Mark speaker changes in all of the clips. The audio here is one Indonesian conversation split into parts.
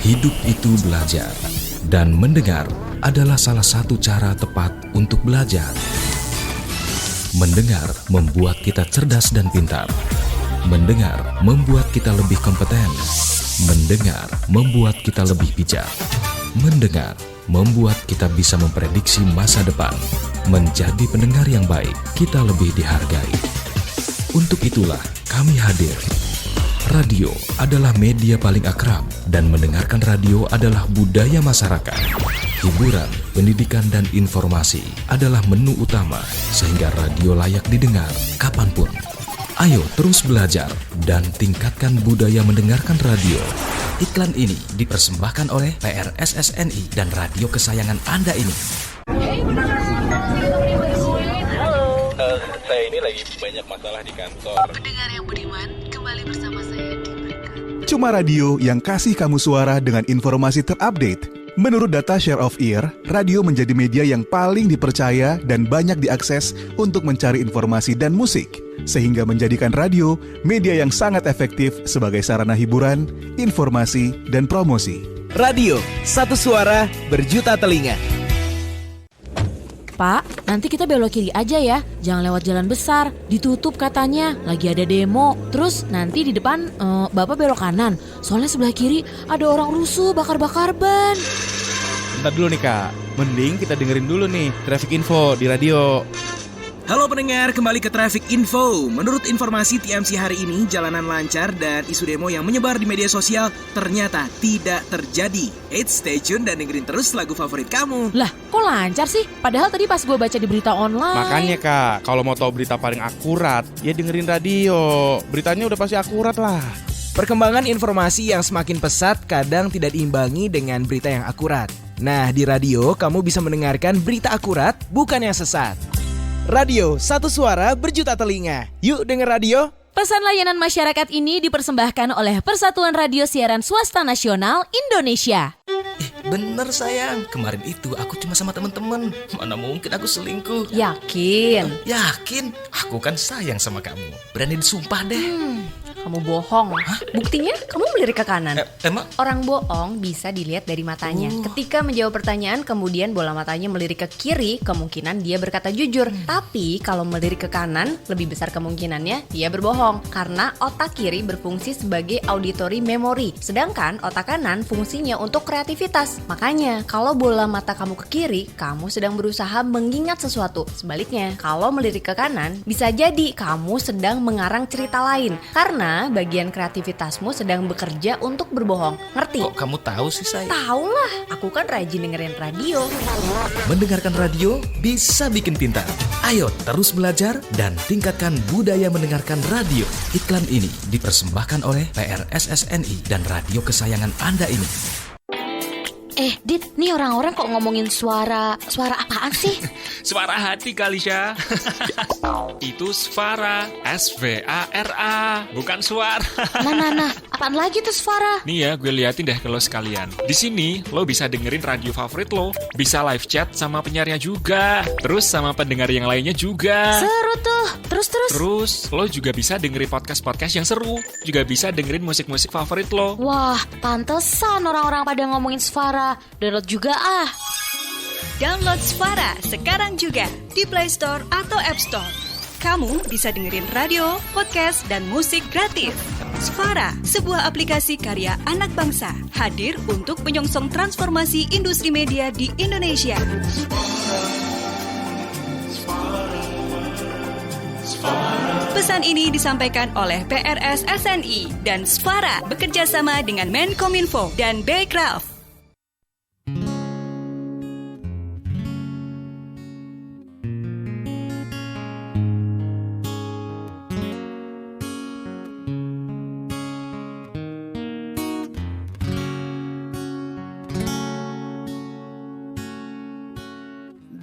Speaker 1: Hidup itu belajar, dan mendengar adalah salah satu cara tepat untuk belajar. Mendengar membuat kita cerdas dan pintar. Mendengar membuat kita lebih kompeten. Mendengar membuat kita lebih bijak. Mendengar membuat kita bisa memprediksi masa depan. Menjadi pendengar yang baik, kita lebih dihargai. Untuk itulah kami hadir. Radio adalah media paling akrab, dan mendengarkan radio adalah budaya masyarakat. Hiburan, pendidikan, dan informasi adalah menu utama, sehingga radio layak didengar kapanpun. Ayo terus belajar dan tingkatkan budaya mendengarkan radio. Iklan ini dipersembahkan oleh PRSSNI dan radio kesayangan Anda ini.
Speaker 2: Saya ini lagi banyak masalah di kantor.
Speaker 3: Pendengar yang budiman, kembali bersama saya di Berkat.
Speaker 4: Cuma radio yang kasih kamu suara dengan informasi terupdate. Menurut data Share of Ear, radio menjadi media yang paling dipercaya dan banyak diakses untuk mencari informasi dan musik, sehingga menjadikan radio media yang sangat efektif sebagai sarana hiburan, informasi, dan promosi.
Speaker 5: Radio, satu suara, berjuta telinga.
Speaker 6: Pak, nanti kita belok kiri aja ya. Jangan lewat jalan besar. Ditutup katanya. Lagi ada demo. Terus nanti di depan Bapak belok kanan. Soalnya sebelah kiri ada orang rusuh bakar-bakar ban.
Speaker 7: Bentar dulu nih Kak. Mending kita dengerin dulu nih traffic info di radio.
Speaker 5: Halo pendengar, kembali ke Traffic Info. Menurut informasi TMC hari ini, jalanan lancar dan isu demo yang menyebar di media sosial ternyata tidak terjadi. Stay tune dan dengerin terus lagu favorit kamu.
Speaker 6: Lah, kok lancar sih? Padahal tadi pas gue baca di berita online.
Speaker 7: Makanya Kak, kalau mau tahu berita paling akurat, ya dengerin radio. Beritanya udah pasti akurat lah.
Speaker 5: Perkembangan informasi yang semakin pesat kadang tidak diimbangi dengan berita yang akurat. Nah, di radio kamu bisa mendengarkan berita akurat, bukan yang sesat. Radio, satu suara, berjuta telinga. Yuk denger radio.
Speaker 6: Pesan layanan masyarakat ini dipersembahkan oleh Persatuan Radio Siaran Swasta Nasional Indonesia.
Speaker 1: Bener sayang, kemarin itu aku cuma sama temen-temen. Mana mungkin aku selingkuh?
Speaker 6: Yakin?
Speaker 1: Yakin, aku kan sayang sama kamu. Berani disumpah deh.
Speaker 6: Kamu bohong.
Speaker 1: Hah?
Speaker 6: Buktinya kamu melirik ke kanan.
Speaker 1: Emang?
Speaker 6: Orang bohong bisa dilihat dari matanya. Ketika menjawab pertanyaan kemudian bola matanya melirik ke kiri, kemungkinan dia berkata jujur. Tapi kalau melirik ke kanan, lebih besar kemungkinannya dia berbohong. Karena otak kiri berfungsi sebagai auditory memory, sedangkan otak kanan fungsinya untuk kreativitas. Makanya kalau bola mata kamu ke kiri, kamu sedang berusaha mengingat sesuatu. Sebaliknya, kalau melirik ke kanan, bisa jadi kamu sedang mengarang cerita lain. Karena bagian kreativitasmu sedang bekerja untuk berbohong. Ngerti?
Speaker 1: Kok kamu tahu sih sayang?
Speaker 6: Tahu lah, aku kan rajin dengerin radio.
Speaker 1: Mendengarkan radio bisa bikin pintar. Ayo terus belajar dan tingkatkan budaya mendengarkan radio. Iklan ini dipersembahkan oleh PRSSNI dan radio kesayangan Anda ini.
Speaker 6: Dit, nih orang-orang kok ngomongin suara apaan sih?
Speaker 8: Suara hati kali, Syah. Itu Svara, S-V-A-R-A, bukan suara.
Speaker 6: Nah, apaan lagi tuh suara?
Speaker 8: Nih ya, gue liatin deh ke lo sekalian. Di sini, lo bisa dengerin radio favorit lo. Bisa live chat sama penyiarnya juga. Terus sama pendengar yang lainnya juga.
Speaker 6: Seru tuh. Terus.
Speaker 8: Terus, lo juga bisa dengerin podcast-podcast yang seru. Juga bisa dengerin musik-musik favorit lo.
Speaker 6: Wah, pantesan orang-orang pada ngomongin suara. Download juga ah.
Speaker 9: Download Svara sekarang juga di Play Store atau App Store. Kamu bisa dengerin radio, podcast, dan musik gratis. Svara, sebuah aplikasi karya anak bangsa, hadir untuk menyongsong transformasi industri media di Indonesia. Pesan ini disampaikan oleh PRSSNI dan Svara bekerjasama dengan Menkominfo dan Baycraft.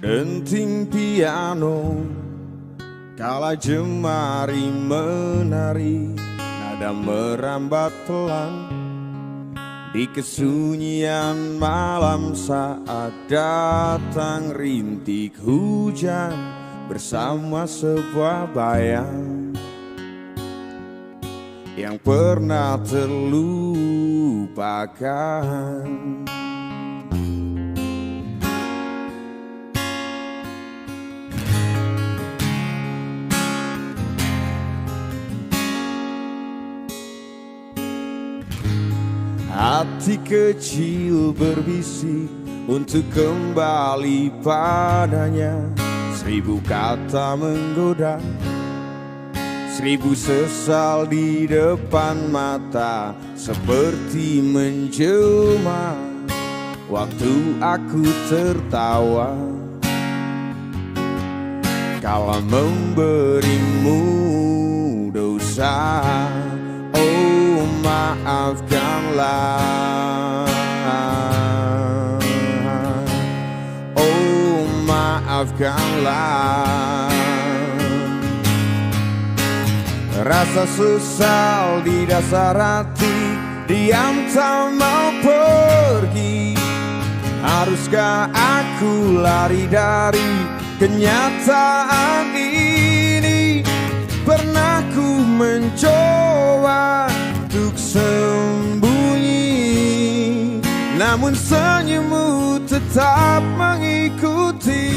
Speaker 10: Denting piano kala jemari menari, nada merambat pelan di kesunyian malam saat datang rintik hujan bersama sebuah bayang yang pernah terluka lupakan. Hati kecil berbisik untuk kembali padanya. 1000 kata menggoda, 1000 sesal di depan mata, seperti menjelma waktu aku tertawa. Kala memberimu dosa, oh maafkanlah, oh maafkanlah. Rasa sesal di dasar hati, diam tak mau pergi. Haruskah aku lari dari kenyataan ini? Pernah ku mencoba untuk sembunyi, namun senyummu tetap mengikuti.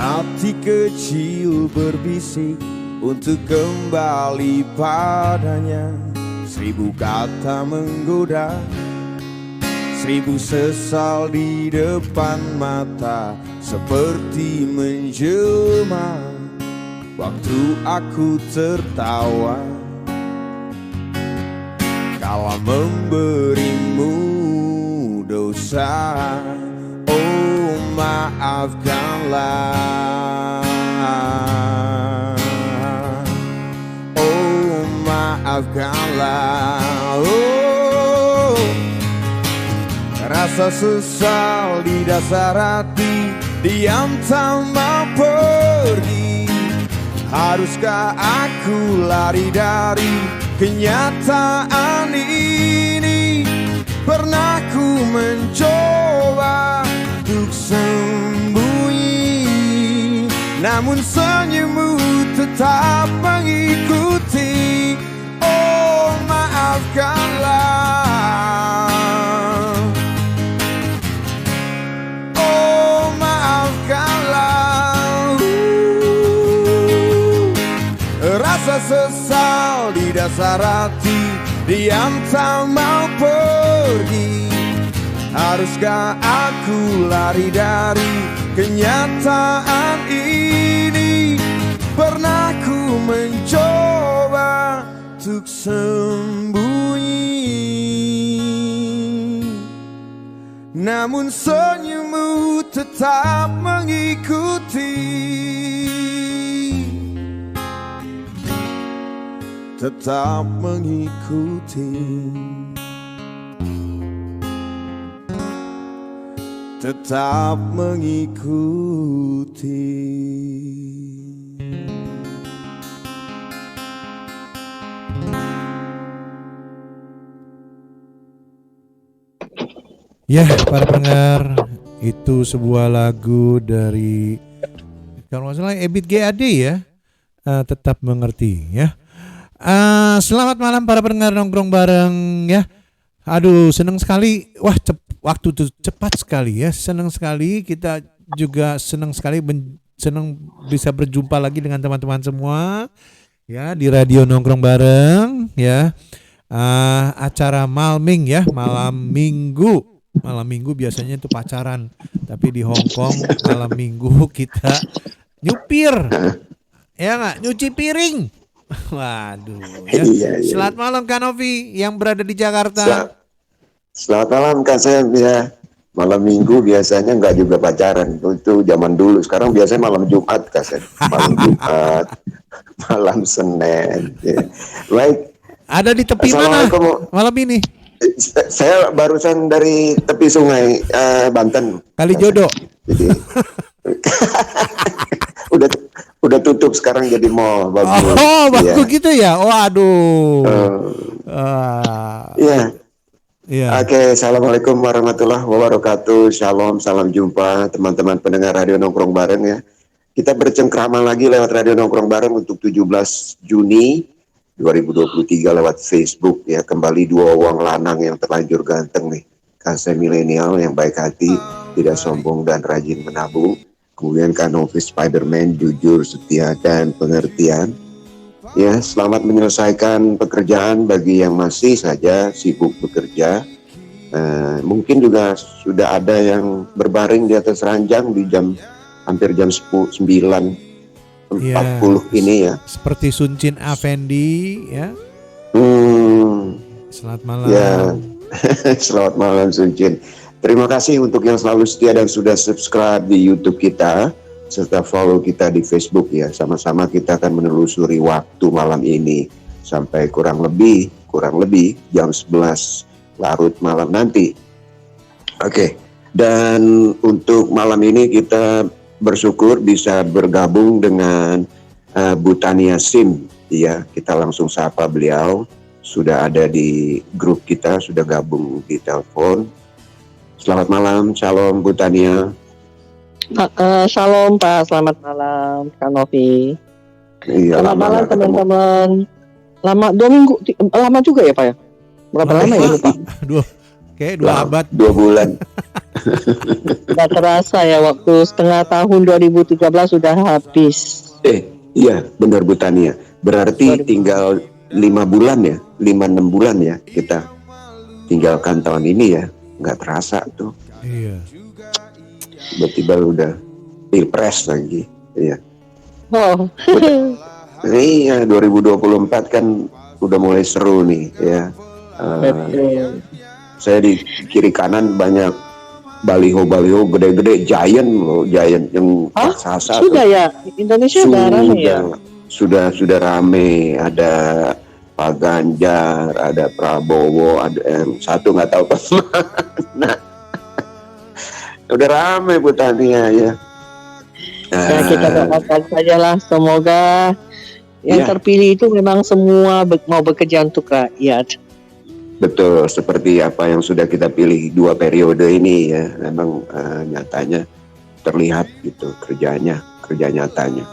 Speaker 10: Hati kecil berbisik untuk kembali padanya. 1000 kata menggoda, 1000 sesal di depan mata, seperti menjelma waktu aku tertawa. Kala memberimu dosa, oh maafkanlah, oh maafkanlah. Oh, rasa sesal di dasar hati, diam tak mau pergi. Haruskah aku lari dari kenyataan ini? Pernah ku mencoba untuk sembunyi, namun senyummu tetap mengikuti. Oh maafkanlah, oh maafkanlah. Rasa sesal di dasar hati, diam tak mau pergi. Haruskah aku lari dari kenyataan ini? Pernah ku mencoba untuk sembunyi, namun senyummu tetap mengikuti. Tetap mengikuti, tetap mengikuti.
Speaker 11: Ya, para pendengar, itu sebuah lagu dari kalau nggak salah Ebit GAD ya, tetap mengerti ya. Selamat malam para pendengar nongkrong bareng ya. Aduh, senang sekali. Wah, waktu itu cepat sekali ya. Senang sekali, kita juga senang sekali senang bisa berjumpa lagi dengan teman-teman semua ya di radio nongkrong bareng ya. Acara Malming ya, malam Minggu. Malam Minggu biasanya itu pacaran, tapi di Hong Kong malam Minggu kita nyupir. Ya nggak, nyuci piring. Waduh ya. Iya. Selamat malam Kak Novi yang berada di Jakarta.
Speaker 12: Selamat malam Kak Sam ya. Malam Minggu biasanya nggak juga pacaran, itu zaman dulu. Sekarang biasanya malam Jumat Kak Sam. Malam Jumat, malam Senin ya. Baik.
Speaker 11: Ada di tepi mana malam ini?
Speaker 12: Saya barusan dari tepi sungai Banten.
Speaker 11: Kalijodo.
Speaker 12: Jadi udah tutup sekarang jadi mall. Bagus.
Speaker 11: Oh, bagus ya. Gitu ya. Oh, aduh.
Speaker 12: Ya.
Speaker 11: Iya.
Speaker 12: Oke, assalamualaikum warahmatullahi wabarakatuh. Shalom, salam jumpa teman-teman pendengar Radio Nongkrong Bareng ya. Kita bercengkrama lagi lewat Radio Nongkrong Bareng untuk 17 Juni 2023 lewat Facebook ya. Kembali dua uang lanang yang terlanjur ganteng nih. Kasih milenial yang baik hati, tidak sombong dan rajin menabung. Kemudian Kanovi Spiderman, jujur, setia dan pengertian. Ya, selamat menyelesaikan pekerjaan bagi yang masih saja sibuk bekerja. Mungkin juga sudah ada yang berbaring di atas ranjang di hampir jam 9.40 ini ya.
Speaker 11: Seperti Suncin Afendi ya. Selamat malam.
Speaker 12: Ya, selamat malam Suncin. Terima kasih untuk yang selalu setia dan sudah subscribe di YouTube kita serta follow kita di Facebook ya. Sama-sama kita akan menelusuri waktu malam ini sampai kurang lebih jam 11 larut malam nanti. Oke. Dan untuk malam ini kita bersyukur bisa bergabung dengan Bu Tania Sim ya. Kita langsung sapa beliau, sudah ada di grup kita, sudah gabung di telepon. Selamat malam, shalom Bu Tania.
Speaker 13: Shalom Pak, selamat malam Kak Novi.
Speaker 12: Iya,
Speaker 13: selamat malam teman-teman. Lama 2 minggu, lama juga ya Pak ya? Berapa lama ya Pak?
Speaker 11: Kayak 2 abad.
Speaker 12: 2 bulan.
Speaker 13: Gak terasa ya, waktu setengah tahun 2013 sudah habis.
Speaker 12: Iya benar Bu Tania. Berarti tinggal 5 bulan ya, 5-6 bulan ya kita tinggalkan tahun ini ya. Nggak terasa tuh.
Speaker 11: Iya.
Speaker 12: Tiba-tiba udah pilpres lagi. Iya.
Speaker 13: Oh.
Speaker 12: Iya 2024 kan udah mulai seru nih ya. Saya di kiri kanan banyak baliho gede-gede, giant yang raksasa.
Speaker 13: Sudah ya, Indonesia udah ramai ya.
Speaker 12: Sudah rame. Ada Pak Ganjar, ada Prabowo, ada yang satu nggak tahu kemana. Udah rame Bu Tania ya.
Speaker 13: Ya kita doakan sajalah, semoga yang terpilih itu memang semua mau bekerja untuk rakyat.
Speaker 12: Betul, seperti apa yang sudah kita pilih 2 periode ini ya, memang nyatanya terlihat gitu kerja nyatanya.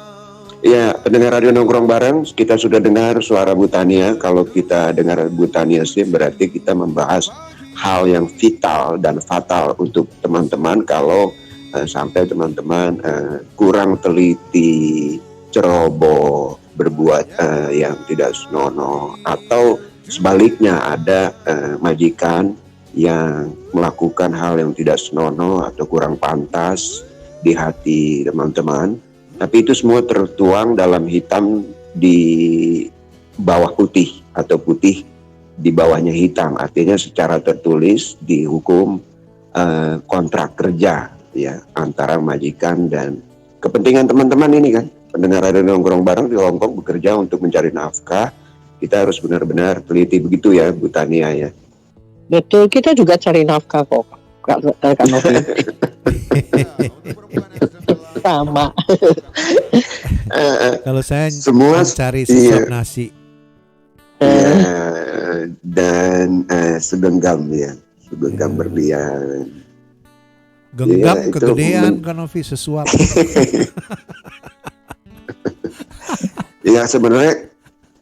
Speaker 12: Ya, pendengar Radio Nongkrong Bareng, kita sudah dengar suara Bu Tania. Kalau kita dengar Bu Tania sih berarti kita membahas hal yang vital dan fatal untuk teman-teman kalau sampai teman-teman kurang teliti, ceroboh, berbuat yang tidak senonoh, atau sebaliknya ada majikan yang melakukan hal yang tidak senonoh atau kurang pantas di hati teman-teman. Tapi itu semua tertuang dalam hitam di bawah putih atau putih di bawahnya hitam. Artinya secara tertulis di hukum kontrak kerja ya antara majikan dan kepentingan teman-teman ini kan. Pendengar Radio Nongkrong Bareng di Hongkong bekerja untuk mencari nafkah. Kita harus benar-benar teliti begitu ya Bu Tania ya.
Speaker 13: Betul, kita juga cari nafkah kok. Kak Novi. Sama.
Speaker 11: Kalau saya
Speaker 12: semua
Speaker 11: cari sesap nasi.
Speaker 12: Dan segenggam ya, segenggam berlian.
Speaker 11: Genggam kegedean kan Novi sesuap.
Speaker 12: Ya sebenarnya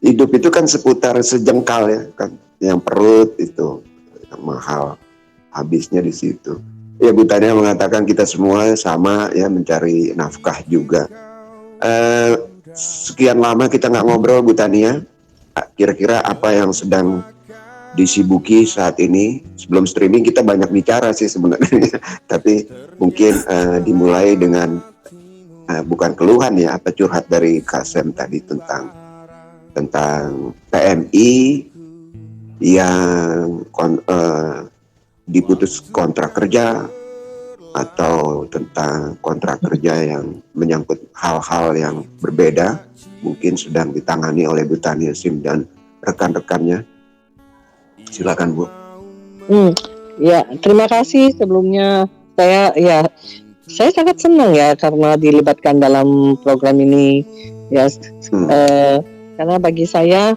Speaker 12: hidup itu kan seputar sejengkal ya kan, yang perut itu yang mahal, habisnya di situ. Ya Bu Tania mengatakan kita semua sama ya mencari nafkah juga. Sekian lama kita nggak ngobrol Bu Tania. Kira-kira apa yang sedang disibuki saat ini? Sebelum streaming kita banyak bicara sih sebenarnya, tapi mungkin dimulai dengan bukan keluhan ya, apa curhat dari Kak Sem tadi tentang PMI yang diputus kontrak kerja, atau tentang kontrak kerja yang menyangkut hal-hal yang berbeda, mungkin sedang ditangani oleh Bu Tania Sim dan rekan-rekannya. Silakan Bu.
Speaker 13: Ya, terima kasih sebelumnya. Saya sangat senang ya karena dilibatkan dalam program ini ya. Karena bagi saya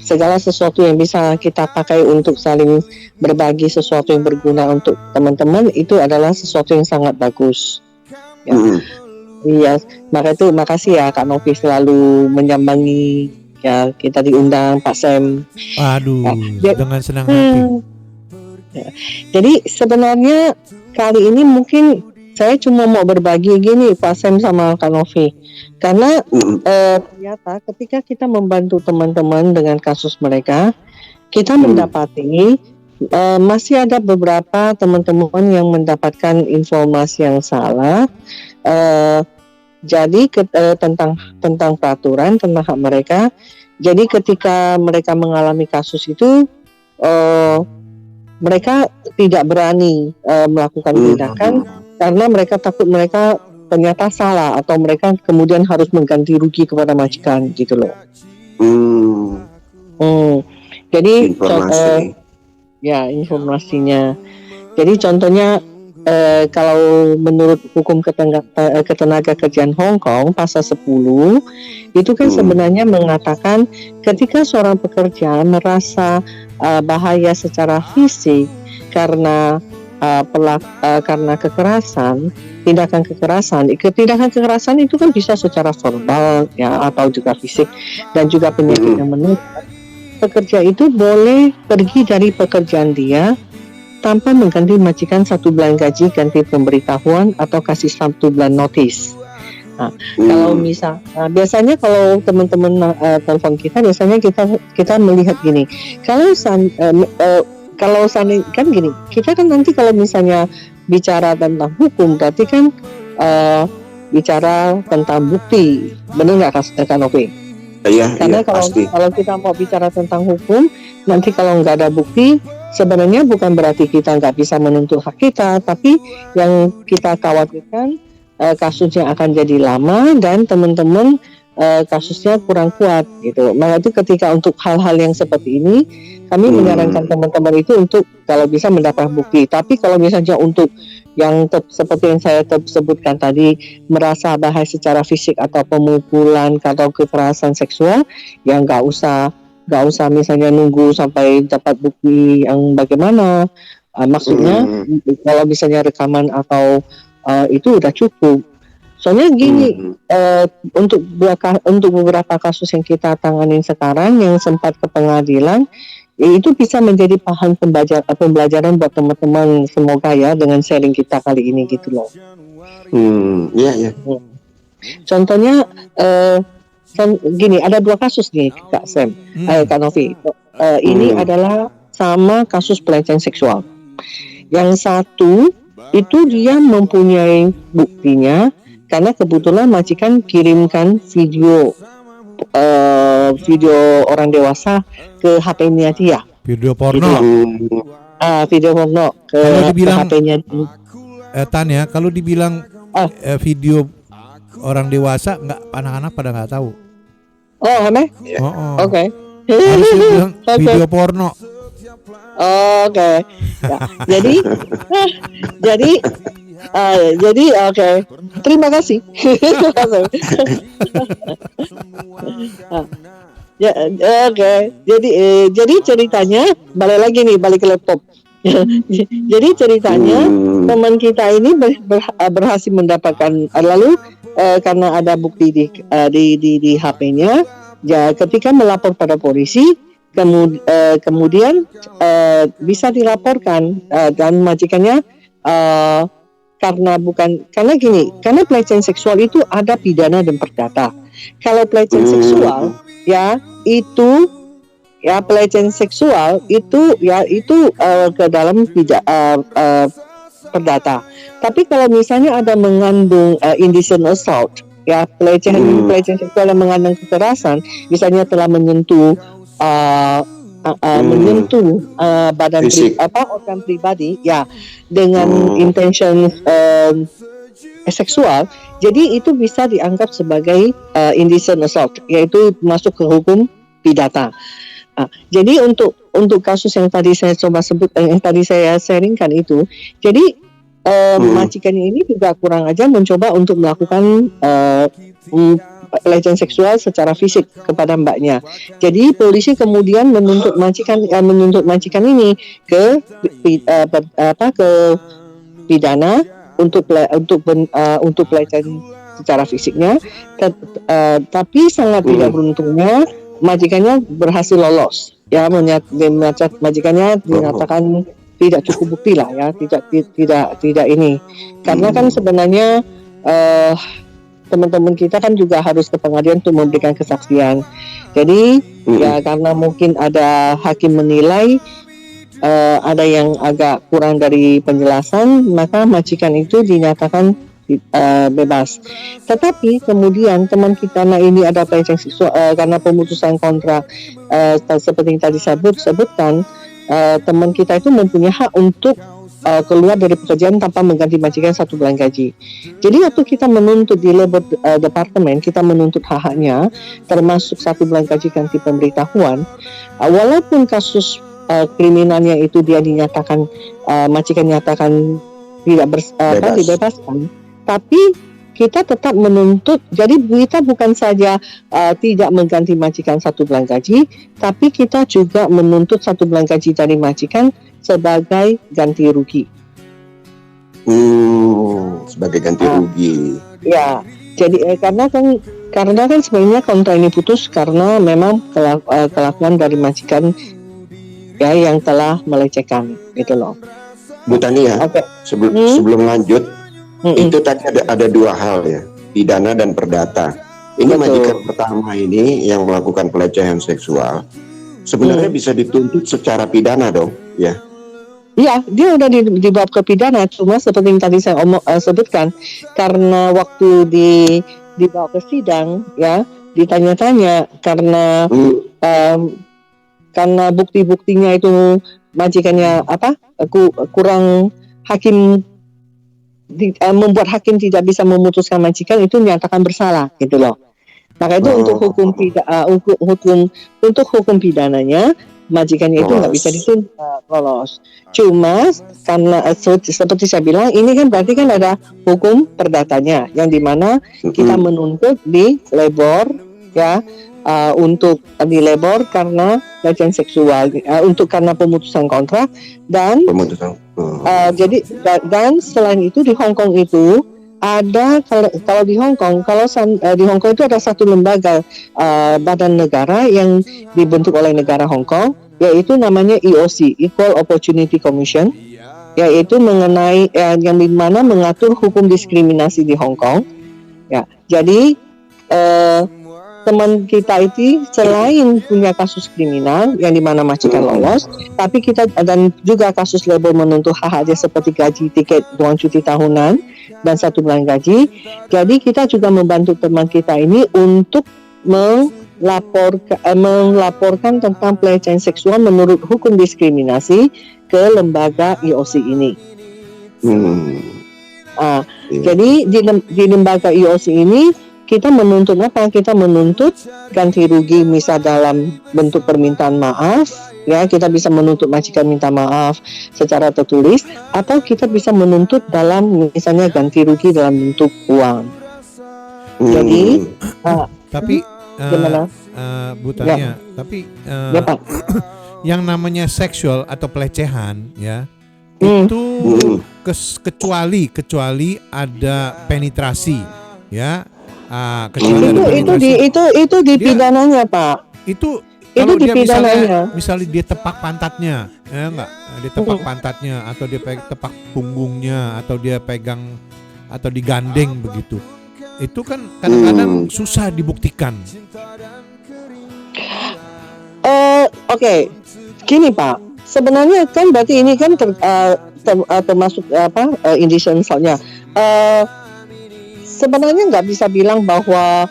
Speaker 13: segala sesuatu yang bisa kita pakai untuk saling berbagi sesuatu yang berguna untuk teman-teman itu adalah sesuatu yang sangat bagus. Ya. Iya, maka itu makasih ya Kak Novi selalu menyambangi ya, kita diundang Pak Sam.
Speaker 11: Aduh, dengan senang hati.
Speaker 13: Ya. Jadi sebenarnya kali ini mungkin saya cuma mau berbagi gini Pak Sam sama Kak Novi. Karena ternyata ketika kita membantu teman-teman dengan kasus mereka, kita mendapati masih ada beberapa teman-teman yang mendapatkan informasi yang salah. Jadi tentang peraturan, tentang hak mereka. Jadi ketika mereka mengalami kasus itu, mereka tidak berani melakukan tindakan karena mereka takut mereka ternyata salah atau mereka kemudian harus mengganti rugi kepada majikan gitu loh. Jadi informasinya. Jadi contohnya kalau menurut hukum ketenaga kerjaan Hong Kong pasal 10 itu kan sebenarnya mengatakan ketika seorang pekerja merasa bahaya secara fisik karena kekerasan, tindakan kekerasan itu kan bisa secara verbal ya atau juga fisik dan juga penyakit yang menurut pekerja itu boleh pergi dari pekerjaan dia tanpa mengganti majikan 1 bulan gaji, ganti pemberitahuan atau kasih 1 bulan notis. Nah, kalau biasanya kalau teman-teman telepon kita, biasanya kita melihat gini. Kalau kan gini, kita kan nanti kalau misalnya bicara tentang hukum, berarti kan bicara tentang bukti, benar nggak Kak Novi?
Speaker 12: Iya.
Speaker 13: Karena kalau kita mau bicara tentang hukum, nanti kalau nggak ada bukti, sebenarnya bukan berarti kita nggak bisa menuntut hak kita, tapi yang kita khawatirkan kasusnya akan jadi lama dan teman-teman kasusnya kurang kuat gitu. Maka itu ketika untuk hal-hal yang seperti ini, kami menyarankan teman-teman itu untuk kalau bisa mendapat bukti. Tapi kalau misalnya untuk yang seperti yang saya sebutkan tadi, merasa bahaya secara fisik atau pemukulan atau kekerasan seksual, ya nggak usah misalnya nunggu sampai dapat bukti yang bagaimana. Maksudnya kalau misalnya rekaman atau itu udah cukup. Soalnya gini, untuk beberapa kasus yang kita tanganin sekarang yang sempat ke pengadilan, itu bisa menjadi bahan pembelajaran buat teman-teman, semoga ya dengan sharing kita kali ini gitu loh.
Speaker 12: Iya.
Speaker 13: Contohnya gini, ada 2 kasus nih Kak Sam, Kak Novi. Ini adalah sama kasus pelecehan seksual. Yang satu itu dia mempunyai buktinya karena kebetulan majikan kirimkan video orang dewasa ke HP-nya dia.
Speaker 11: Video porno.
Speaker 13: Video porno ke HP-nya.
Speaker 11: Tanya, kalau dibilang video orang dewasa, nggak anak-anak pada nggak tahu.
Speaker 13: Oh, Hame? Oke.
Speaker 11: Harus dibilang video porno.
Speaker 13: Oke. Ya. Jadi oke. Terima kasih. Oke. Jadi ceritanya balik ke laptop. Jadi ceritanya teman kita ini berhasil mendapatkan lalu karena ada bukti di HP-nya, ya ketika melapor pada polisi kemudian bisa dilaporkan dan majikannya karena pelecehan seksual itu ada pidana dan perdata. Kalau pelecehan seksual pelecehan seksual itu ke dalam perdata. Tapi kalau misalnya ada mengandung indecent assault, ya pelecehan seksual yang mengandung kekerasan, misalnya telah menyentuh badan organ pribadi, ya dengan intention seksual, jadi itu bisa dianggap sebagai indecent assault, yaitu masuk ke hukum pidana. Jadi untuk kasus yang tadi saya coba sebut, yang tadi saya sharingkan itu, jadi majikannya ini juga kurang ajar mencoba untuk melakukan pelecehan seksual secara fisik kepada mbaknya. Jadi polisi kemudian menuntut majikan ini ke pidana untuk pelecehan secara fisiknya. Tapi sangat tidak beruntungnya majikannya berhasil lolos. Ya, majikannya dinyatakan tidak cukup bukti lah ya, tidak ini. Karena kan sebenarnya teman-teman kita kan juga harus ke pengadilan untuk memberikan kesaksian. Jadi ya karena mungkin ada hakim menilai ada yang agak kurang dari penjelasan, maka majikan itu dinyatakan bebas. Tetapi kemudian teman kita, nah ini ada pelecehan seksual karena pemutusan kontrak seperti yang tadi sebutkan, teman kita itu mempunyai hak untuk keluar dari pekerjaan tanpa mengganti majikan 1 bulan gaji. Jadi waktu kita menuntut di labor departemen, kita menuntut hak-haknya termasuk 1 bulan gaji ganti pemberitahuan, walaupun kasus kriminalnya itu dia dinyatakan majikan nyatakan dibebaskan, tapi kita tetap menuntut. Jadi kita bukan saja tidak mengganti majikan 1 bulan gaji, tapi kita juga menuntut 1 bulan gaji dari majikan sebagai ganti rugi.
Speaker 12: Sebagai ganti rugi.
Speaker 13: Ya, jadi karena kan sebenarnya kontrak ini putus karena memang kelakuan dari majikan ya yang telah melecehkan, gitu loh.
Speaker 12: Bu Tania, sebelum lanjut, itu tadi ada 2 hal ya, pidana dan perdata. Ini majikan pertama ini yang melakukan pelecehan seksual, sebenarnya bisa dituntut secara pidana dong, ya?
Speaker 13: Iya, dia udah dibawa ke pidana, cuma seperti yang tadi saya sebutkan, karena waktu dibawa ke sidang, ya ditanya-tanya karena bukti-buktinya itu majikannya kurang hakim. Membuat hakim tidak bisa memutuskan majikan itu dinyatakan bersalah, gitu loh. Maka itu untuk hukum pidananya majikannya itu nggak bisa dituntut lolos. Cuma karena seperti saya bilang, ini kan berarti kan ada hukum perdatanya yang dimana kita menuntut di labor ya, untuk di labor karena pelecehan seksual, untuk karena pemutusan kontrak dan jadi dan selain itu di Hong Kong itu ada kalau di Hong Kong di Hong Kong itu ada satu lembaga badan negara yang dibentuk oleh negara Hong Kong, yaitu namanya EOC, Equal Opportunity Commission, yaitu mengenai yang dimana mengatur hukum diskriminasi di Hong Kong. Ya, jadi teman kita itu selain punya kasus kriminal yang dimana majikan lolos, tapi kita dan juga kasus labor menuntut hak-haknya seperti gaji, tiket, uang cuti tahunan dan 1 bulan gaji. Jadi kita juga membantu teman kita ini untuk melaporkan tentang pelecehan seksual menurut hukum diskriminasi ke lembaga EOC ini. Jadi di lembaga EOC ini kita menuntut apa? Kita menuntut ganti rugi, misal dalam bentuk permintaan maaf, ya kita bisa menuntut majikan minta maaf secara tertulis, atau kita bisa menuntut dalam misalnya ganti rugi dalam bentuk uang. Jadi,
Speaker 11: tapi Bu Tania, tapi yang namanya seksual atau pelecehan, ya itu kecuali ada penetrasi, ya.
Speaker 13: Itu di pidananya, Pak.
Speaker 11: Itu
Speaker 13: kalau dia
Speaker 11: misalnya dia tepak pantatnya, ya enggak? Dia tepak pantatnya atau dia tepak punggungnya atau dia pegang atau digandeng begitu. Itu kan kadang-kadang susah dibuktikan.
Speaker 13: Oke. Gini, Pak. Sebenarnya kan berarti ini kan termasuk indecent soalnya. Sebenarnya nggak bisa bilang bahwa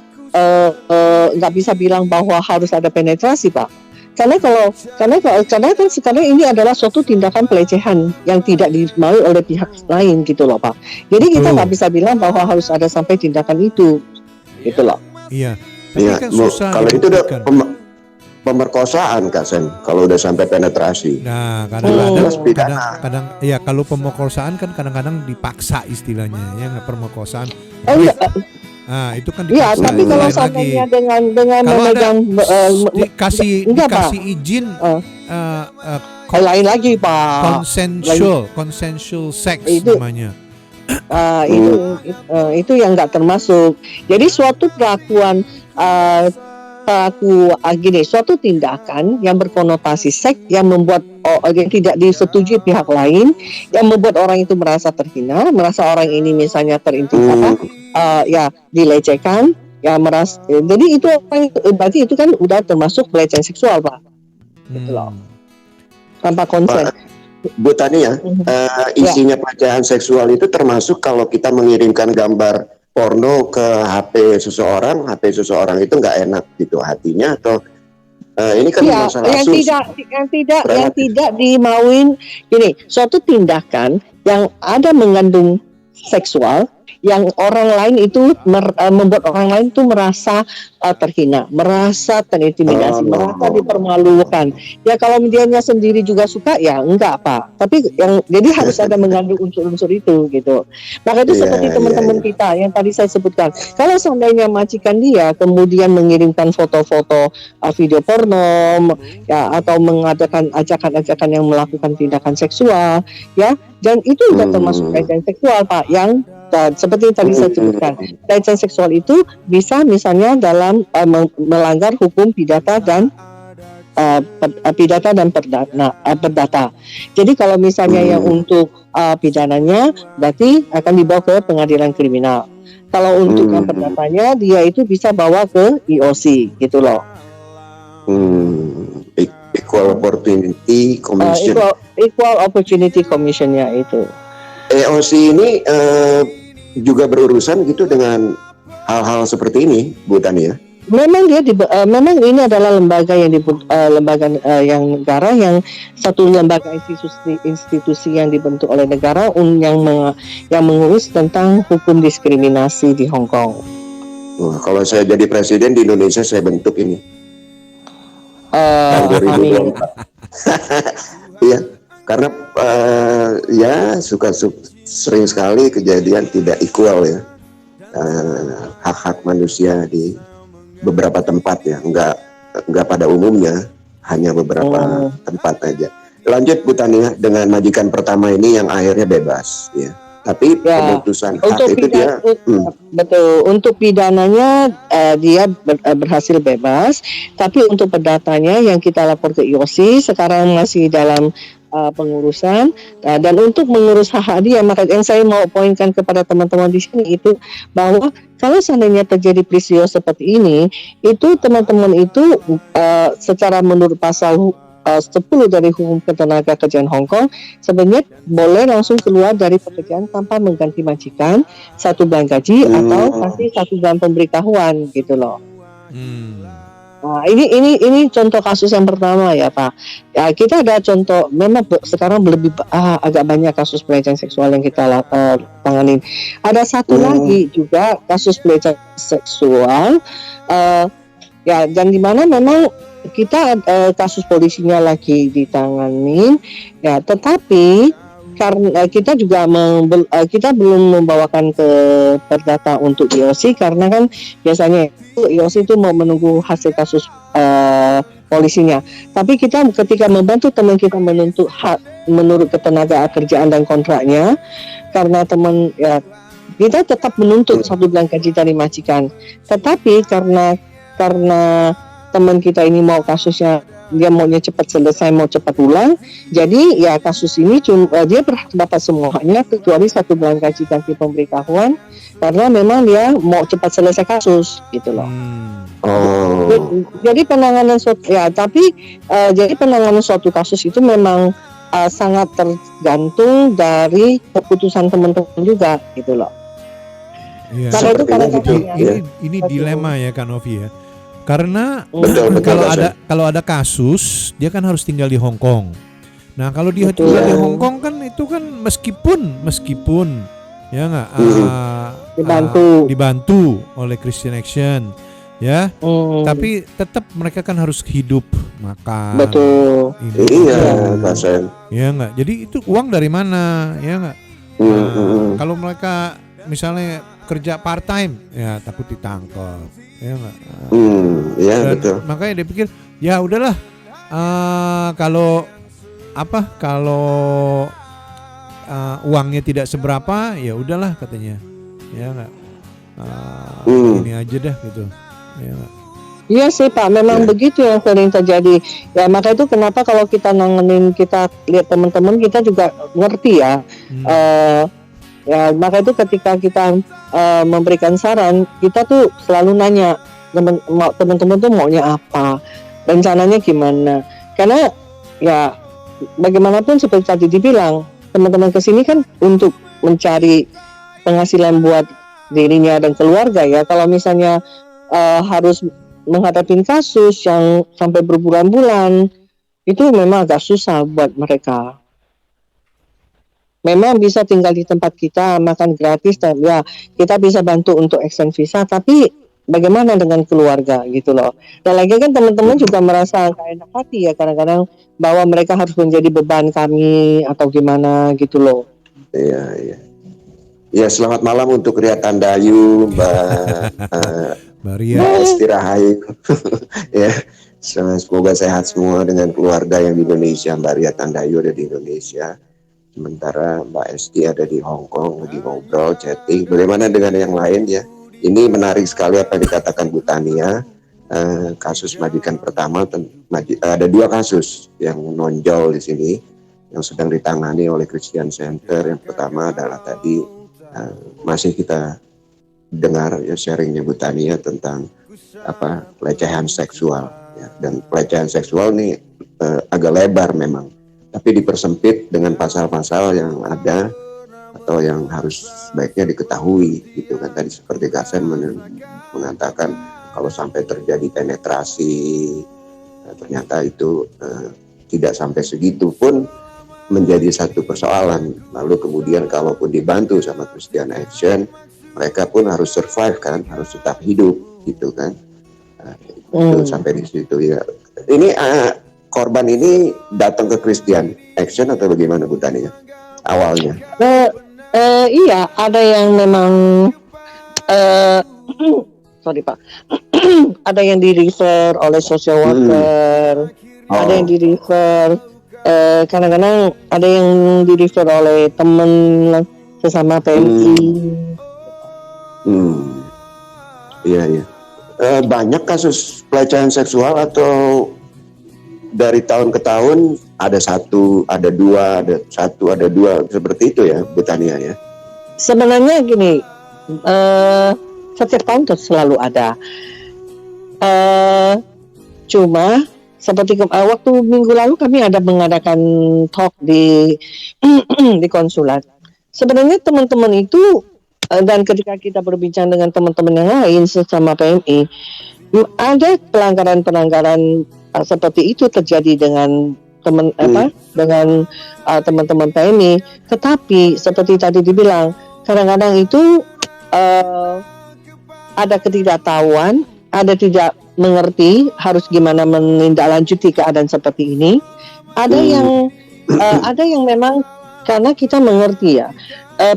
Speaker 13: harus ada penetrasi, Pak. Karena kan sekarang ini adalah suatu tindakan pelecehan yang tidak dimaui oleh pihak lain, gitu loh, Pak. Jadi kita nggak bisa bilang bahwa harus ada sampai tindakan itu, gitu loh.
Speaker 11: Iya. Kan susah.
Speaker 12: Kalau itu udah pemerkosaan, Kak Sen. Kalau udah sampai penetrasi.
Speaker 11: Nah, kadang-kadang ya kalau pemerkosaan kan kadang-kadang dipaksa istilahnya, ya nggak pemerkosaan. Nah, itu kan
Speaker 13: Iya,
Speaker 11: dipaksa.
Speaker 13: tapi
Speaker 11: Itu
Speaker 13: kalau
Speaker 11: lain
Speaker 13: seandainya
Speaker 11: lagi.
Speaker 13: dengan
Speaker 11: Kalau
Speaker 13: memegang
Speaker 11: dikasih
Speaker 13: enggak, Pak.
Speaker 11: izin
Speaker 13: lain lagi, Pak.
Speaker 11: consensual sex
Speaker 13: Itu-
Speaker 11: namanya.
Speaker 13: Itu yang nggak termasuk. Jadi suatu perlakuan suatu tindakan yang berkonotasi seks yang membuat yang tidak disetujui pihak lain, yang membuat orang itu merasa terhina, merasa orang ini misalnya dilecehkan, ya merasa. Jadi itu berarti itu kan udah termasuk pelecehan seksual, Pak. Gitu loh. Tanpa konsen.
Speaker 12: Bu Tania, isinya pelecehan seksual itu termasuk kalau kita mengirimkan gambar porno ke HP seseorang itu nggak enak gitu hatinya, atau ini kan masalah
Speaker 13: yang tidak dimauin gini, suatu tindakan yang ada mengandung seksual yang orang lain itu membuat orang lain itu merasa terhina, merasa terintimidasi, merasa dipermalukan. Ya kalau dianya sendiri juga suka ya enggak, Pak. Tapi jadi harus ada mengandung unsur-unsur itu gitu. Maka itu seperti teman-teman kita yang tadi saya sebutkan. Kalau seandainya majikan dia kemudian mengirimkan foto-foto video porno ya, atau mengadakan ajakan-ajakan yang melakukan tindakan seksual ya, dan itu sudah termasuk pelecehan seksual, Pak, yang seperti yang tadi saya sebutkan. Pelecehan seksual itu bisa misalnya dalam melanggar hukum pidata dan perdata. Jadi kalau misalnya yang untuk pidananya berarti akan dibawa ke pengadilan kriminal. Kalau untuk yang perdatanya dia itu bisa bawa ke IOC gitu loh.
Speaker 12: Equal Opportunity Commission.
Speaker 13: Equal Opportunity Commission-nya itu.
Speaker 12: EOC ini juga berurusan gitu dengan hal-hal seperti ini, Bu Tania.
Speaker 13: Memang memang ini adalah lembaga yang yang negara, yang satu lembaga institusi yang dibentuk oleh negara yang mengurus tentang hukum diskriminasi di Hong Kong.
Speaker 12: Wah, kalau saya jadi presiden di Indonesia saya bentuk ini.
Speaker 13: Amin.
Speaker 12: Iya, karena sering sekali kejadian tidak equal ya, hak-hak manusia di beberapa tempat ya, enggak pada umumnya, hanya beberapa tempat aja. Lanjut Bu Tania, dengan majikan pertama ini yang akhirnya bebas ya. Tapi pemutusan hak itu
Speaker 13: betul, untuk pidananya dia berhasil bebas, tapi untuk perdatanya yang kita lapor ke IOC sekarang masih dalam pengurusan, dan untuk mengurus hak dia, maka yang saya mau poinkan kepada teman-teman di sini itu bahwa kalau seandainya terjadi peristiwa seperti ini, itu teman-teman itu secara menurut pasal 10 dari hukum ketenaga kerjaan Hong Kong sebenarnya boleh langsung keluar dari pekerjaan tanpa mengganti majikan, 1 bulan gaji atau kasih 1 bulan pemberitahuan gitu loh. Nah, ini contoh kasus yang pertama ya, Pak. Ya, kita ada contoh, memang sekarang agak banyak kasus pelecehan seksual yang kita tanganin. Ada satu lagi juga kasus pelecehan seksual ya, dan di mana memang kita kasus polisinya lagi ditanganin ya, tetapi karena kita juga kita belum membawakan ke perdata untuk IOC karena kan biasanya IOC itu mau menunggu hasil kasus polisinya. Tapi kita ketika membantu teman kita menuntut hak menurut ketenaga kerjaan dan kontraknya, karena teman ya kita tetap menuntut 1 bulan gaji dari majikan. Tetapi karena teman kita ini mau kasusnya, dia maunya cepat selesai, mau cepat pulang, jadi ya kasus ini dia berhak dapat semuanya kecuali 1 bulan gaji ganti pemberitahuan, karena memang dia mau cepat selesai kasus gitu loh. Jadi penanganan suatu kasus itu memang sangat tergantung dari keputusan teman-teman juga gitu loh.
Speaker 11: Ya.
Speaker 13: Karena itu
Speaker 11: ini dilema ya Kak Novi ya. Karena
Speaker 12: betul,
Speaker 11: kalau ada kasus dia kan harus tinggal di Hong Kong. Nah kalau dia tinggal di Hong Kong kan itu kan meskipun ya nggak dibantu oleh Christian Action ya, tapi tetap mereka kan harus hidup, makan.
Speaker 13: Betul.
Speaker 11: Ya nggak. Jadi itu uang dari mana ya nggak? Kalau mereka misalnya kerja part time, ya takut ditangkap, ya nggak?
Speaker 12: Iya betul.
Speaker 11: Makanya dia pikir, ya udahlah, kalau uangnya tidak seberapa, ya udahlah katanya, ya nggak? Ini aja dah gitu, ya nggak?
Speaker 13: Iya sih Pak, memang begitu yang sering terjadi. Ya maka itu kenapa kalau kita nanganin, kita lihat teman-teman kita juga ngerti ya. Ya maka itu ketika kita memberikan saran, kita tuh selalu nanya teman-teman tuh maunya apa, rencananya gimana. Karena ya bagaimanapun seperti tadi dibilang, teman-teman kesini kan untuk mencari penghasilan buat dirinya dan keluarga ya. Kalau misalnya harus menghadapi kasus yang sampai berbulan-bulan, itu memang agak susah buat mereka. Memang bisa tinggal di tempat kita, makan gratis, dan ya kita bisa bantu untuk extend visa, tapi bagaimana dengan keluarga gitu loh. Dan lagi kan teman-teman juga merasa gak enak hati ya kadang-kadang bahwa mereka harus menjadi beban kami atau gimana gitu loh.
Speaker 12: Iya. Ya, selamat malam untuk Ria Tandayu, Mbak Esti Rahayu. Ya, semoga sehat semua dengan keluarga yang di Indonesia. Mbak Ria Tandayu ada di Indonesia, sementara Mbak Esti ada di Hong Kong lagi ngobrol, chatting. Bagaimana dengan yang lain ya? Ini menarik sekali apa yang dikatakan Bu Tania. Kasus majikan pertama, ada 2 kasus yang nonjol di sini yang sedang ditangani oleh Christian Center. Yang pertama adalah tadi masih kita dengar ya sharingnya Bu Tania tentang pelecehan seksual ya. Dan pelecehan seksual ini agak lebar memang, tapi dipersempit dengan pasal-pasal yang ada atau yang harus sebaiknya diketahui gitu kan. Tadi seperti Kasen mengatakan kalau sampai terjadi penetrasi, ternyata itu tidak sampai segitu pun menjadi satu persoalan. Lalu kemudian kalaupun dibantu sama Christian Action, mereka pun harus survive kan, harus tetap hidup gitu kan. Itu sampai di situ ya. Ini korban ini datang ke Christian Action atau bagaimana Bu Tania awalnya?
Speaker 13: Iya, ada yang memang sorry Pak, ada yang di refer oleh social worker, ada yang di refer. Kadang-kadang ada yang di refer oleh teman sesama PMI.
Speaker 12: Iya. Banyak kasus pelecehan seksual atau dari tahun ke tahun ada 1, ada 2, ada 1, ada 2 seperti itu ya Bu Tania ya?
Speaker 13: Sebenarnya gini, setiap tahun selalu ada. Cuma seperti waktu minggu lalu kami ada mengadakan talk di konsulat. Sebenarnya teman-teman itu dan ketika kita berbincang dengan teman-teman yang lain sesama PMI, ada pelanggaran-pelanggaran seperti itu terjadi dengan teman-teman PMI. Tetapi seperti tadi dibilang, kadang-kadang itu ada ketidaktahuan, ada tidak mengerti harus gimana menindaklanjuti keadaan seperti ini. Ada yang memang karena kita mengerti ya,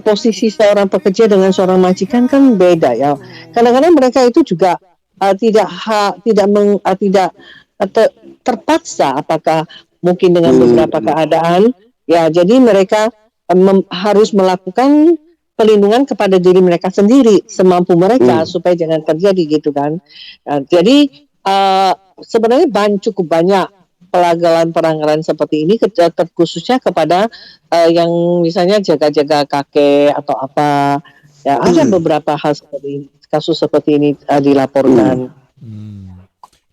Speaker 13: posisi seorang pekerja dengan seorang majikan kan beda ya. Kadang-kadang mereka itu juga tidak terpaksa, apakah mungkin dengan beberapa keadaan ya. Jadi mereka harus melakukan pelindungan kepada diri mereka sendiri semampu mereka supaya jangan terjadi gitu kan. Jadi sebenarnya cukup banyak pelanggaran seperti ini, khususnya kepada yang misalnya jaga-jaga kakek atau apa ya. Ada beberapa hal seperti ini, kasus seperti ini dilaporkan.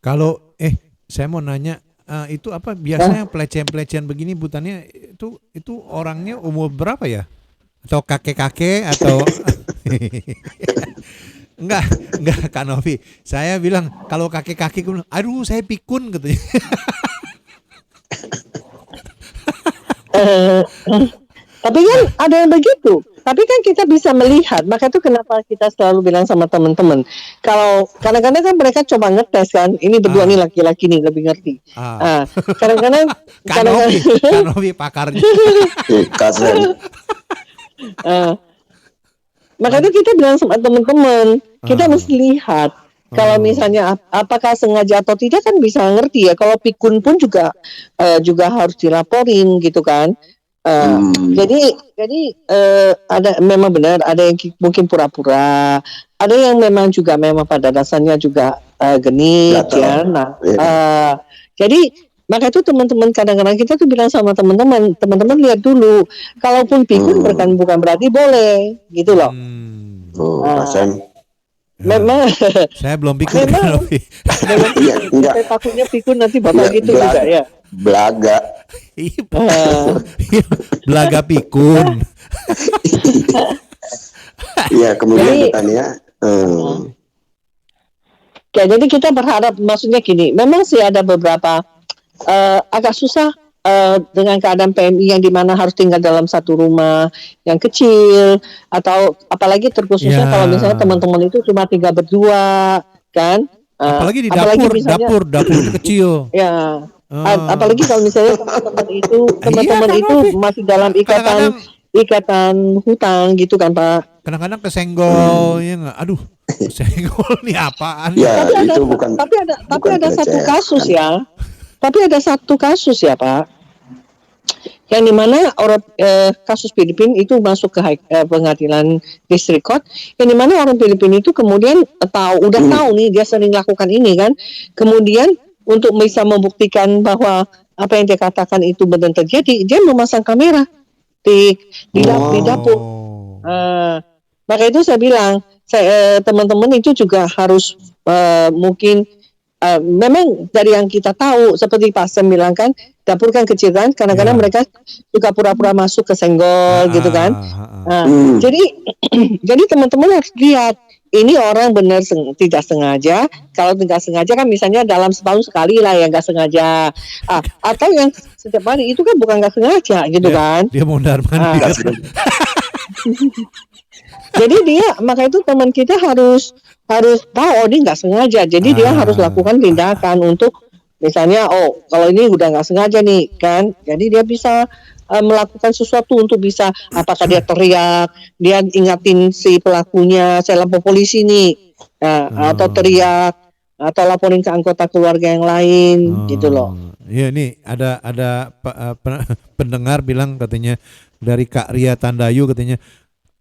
Speaker 11: Kalau saya mau nanya, itu apa biasanya pelecehan begini Bu Tania, itu orangnya umur berapa ya? Atau kakek-kakek atau enggak Kak Novi. Saya bilang kalau kakek-kakek, aduh saya pikun gitu.
Speaker 13: Tapi kan ada yang begitu. Tapi kan kita bisa melihat, maka itu kenapa kita selalu bilang sama teman-teman, kalau kadang-kadang kan mereka coba ngetes kan, ini berdua nih laki-laki nih lebih ngerti. Kadang-kadang
Speaker 11: Kak Novi pakarnya.
Speaker 13: Makanya kita bilang sama teman-teman, kita mesti lihat kalau misalnya apakah sengaja atau tidak kan bisa ngerti ya. Kalau pikun pun juga harus dilaporin gitu kan. Jadi ada memang benar, ada yang mungkin pura-pura, ada yang memang pada dasarnya juga genit ya. Nah, jadi maka itu teman-teman kadang-kadang kita tuh bilang sama teman-teman lihat dulu, kalaupun pikun bukan berarti boleh gitu loh. Memang
Speaker 11: saya belum pikun.
Speaker 13: Saya takutnya pikun nanti bapak gitu juga ya.
Speaker 12: Belaga.
Speaker 11: Belaga pikun.
Speaker 12: Iya, kemudian Tania.
Speaker 13: Ya, jadi kita berharap, maksudnya gini, memang sih ada beberapa agak susah dengan keadaan PMI yang dimana harus tinggal dalam satu rumah yang kecil, atau apalagi terkhususnya kalau misalnya teman-teman itu cuma 3 berdua kan,
Speaker 11: apalagi di dapur kecil
Speaker 13: ya. Apalagi kalau misalnya teman-teman itu masih dalam ikatan hutang gitu kan Pak.
Speaker 11: Kadang-kadang kesenggol ya nggak, aduh kesenggol nih apaan
Speaker 12: ya,
Speaker 13: tapi ada satu kasus ya. Tapi ada satu kasus ya Pak, yang dimana orang kasus Filipina itu masuk ke pengadilan district court, yang dimana orang Filipina itu kemudian tahu nih dia sering lakukan ini kan, kemudian untuk bisa membuktikan bahwa apa yang dia katakan itu benar terjadi, dia memasang kamera di dapur. Maka itu saya bilang, teman-teman itu juga harus mungkin memang dari yang kita tahu, seperti Pak Sam bilang kan, dapur kan kecil kan, kadang-kadang mereka suka pura-pura masuk ke senggol gitu kan. Jadi teman-teman harus lihat, ini orang benar tidak sengaja. Kalau tidak sengaja kan misalnya dalam setahun sekali lah yang nggak sengaja, atau yang setiap hari itu kan bukan nggak sengaja gitu kan.
Speaker 11: Dia mondar-mandir.
Speaker 13: Jadi maka itu teman kita harus tahu dia nggak sengaja, jadi dia harus lakukan tindakan untuk misalnya kalau ini udah nggak sengaja nih kan, jadi dia bisa melakukan sesuatu untuk bisa, apakah dia teriak, dia ingatin si pelakunya, saya lapor polisi nih, atau teriak atau laporin ke anggota keluarga yang lain gitu loh.
Speaker 11: Iya, nih ada pendengar bilang katanya dari Kak Ria Tandayu katanya,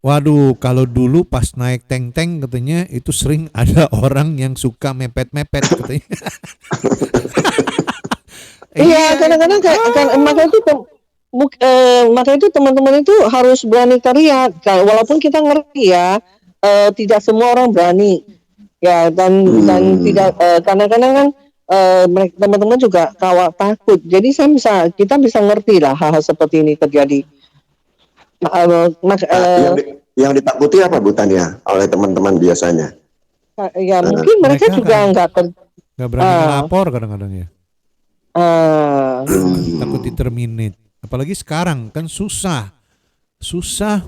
Speaker 11: waduh, kalau dulu pas naik tank-tank katanya itu sering ada orang yang suka mepet-mepet katanya.
Speaker 13: Iya, kadang-kadang maka itu teman-teman itu harus berani teriak. Walaupun kita ngerti ya, tidak semua orang berani. Ya, dan tidak kadang-kadang kan teman-teman juga takut. Jadi kita bisa ngerti lah hal-hal seperti ini terjadi.
Speaker 12: Yang ditakuti apa Bu Tania oleh teman-teman biasanya?
Speaker 13: Ya mungkin mereka juga nggak
Speaker 11: berani lapor kadang-kadang ya. Takut di-terminate. Apalagi sekarang kan susah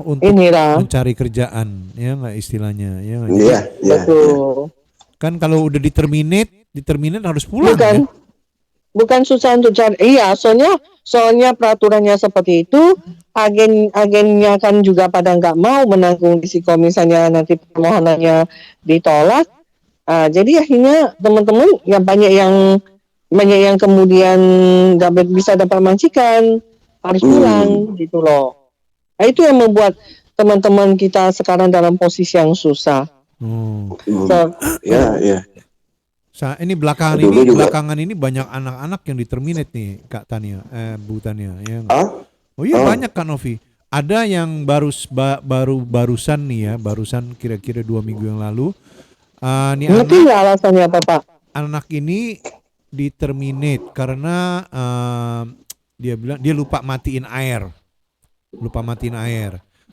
Speaker 11: untuk mencari kerjaan, ya nggak istilahnya, ya nggak?
Speaker 12: Iya,
Speaker 13: betul.
Speaker 11: Kan kalau udah di-terminate harus pulang.
Speaker 13: Bukan susah untuk cari. Iya, soalnya peraturannya seperti itu. Agennya kan juga pada nggak mau menanggung risiko misalnya nanti permohonannya ditolak. Jadi akhirnya teman-teman banyak yang kemudian nggak bisa dapat majikan, harus pulang gitu loh. Nah, itu yang membuat teman-teman kita sekarang dalam posisi yang susah.
Speaker 11: Ini belakangan ini banyak anak-anak yang di-terminate nih Kak Tania, Bu Tania, ya. Oh iya, banyak Kak Novi. Ada yang barusan nih ya, barusan kira-kira 2 minggu yang lalu.
Speaker 13: Ngerti nggak alasannya apa Pak?
Speaker 11: Anak ini di-terminate karena dia bilang dia lupa matiin air.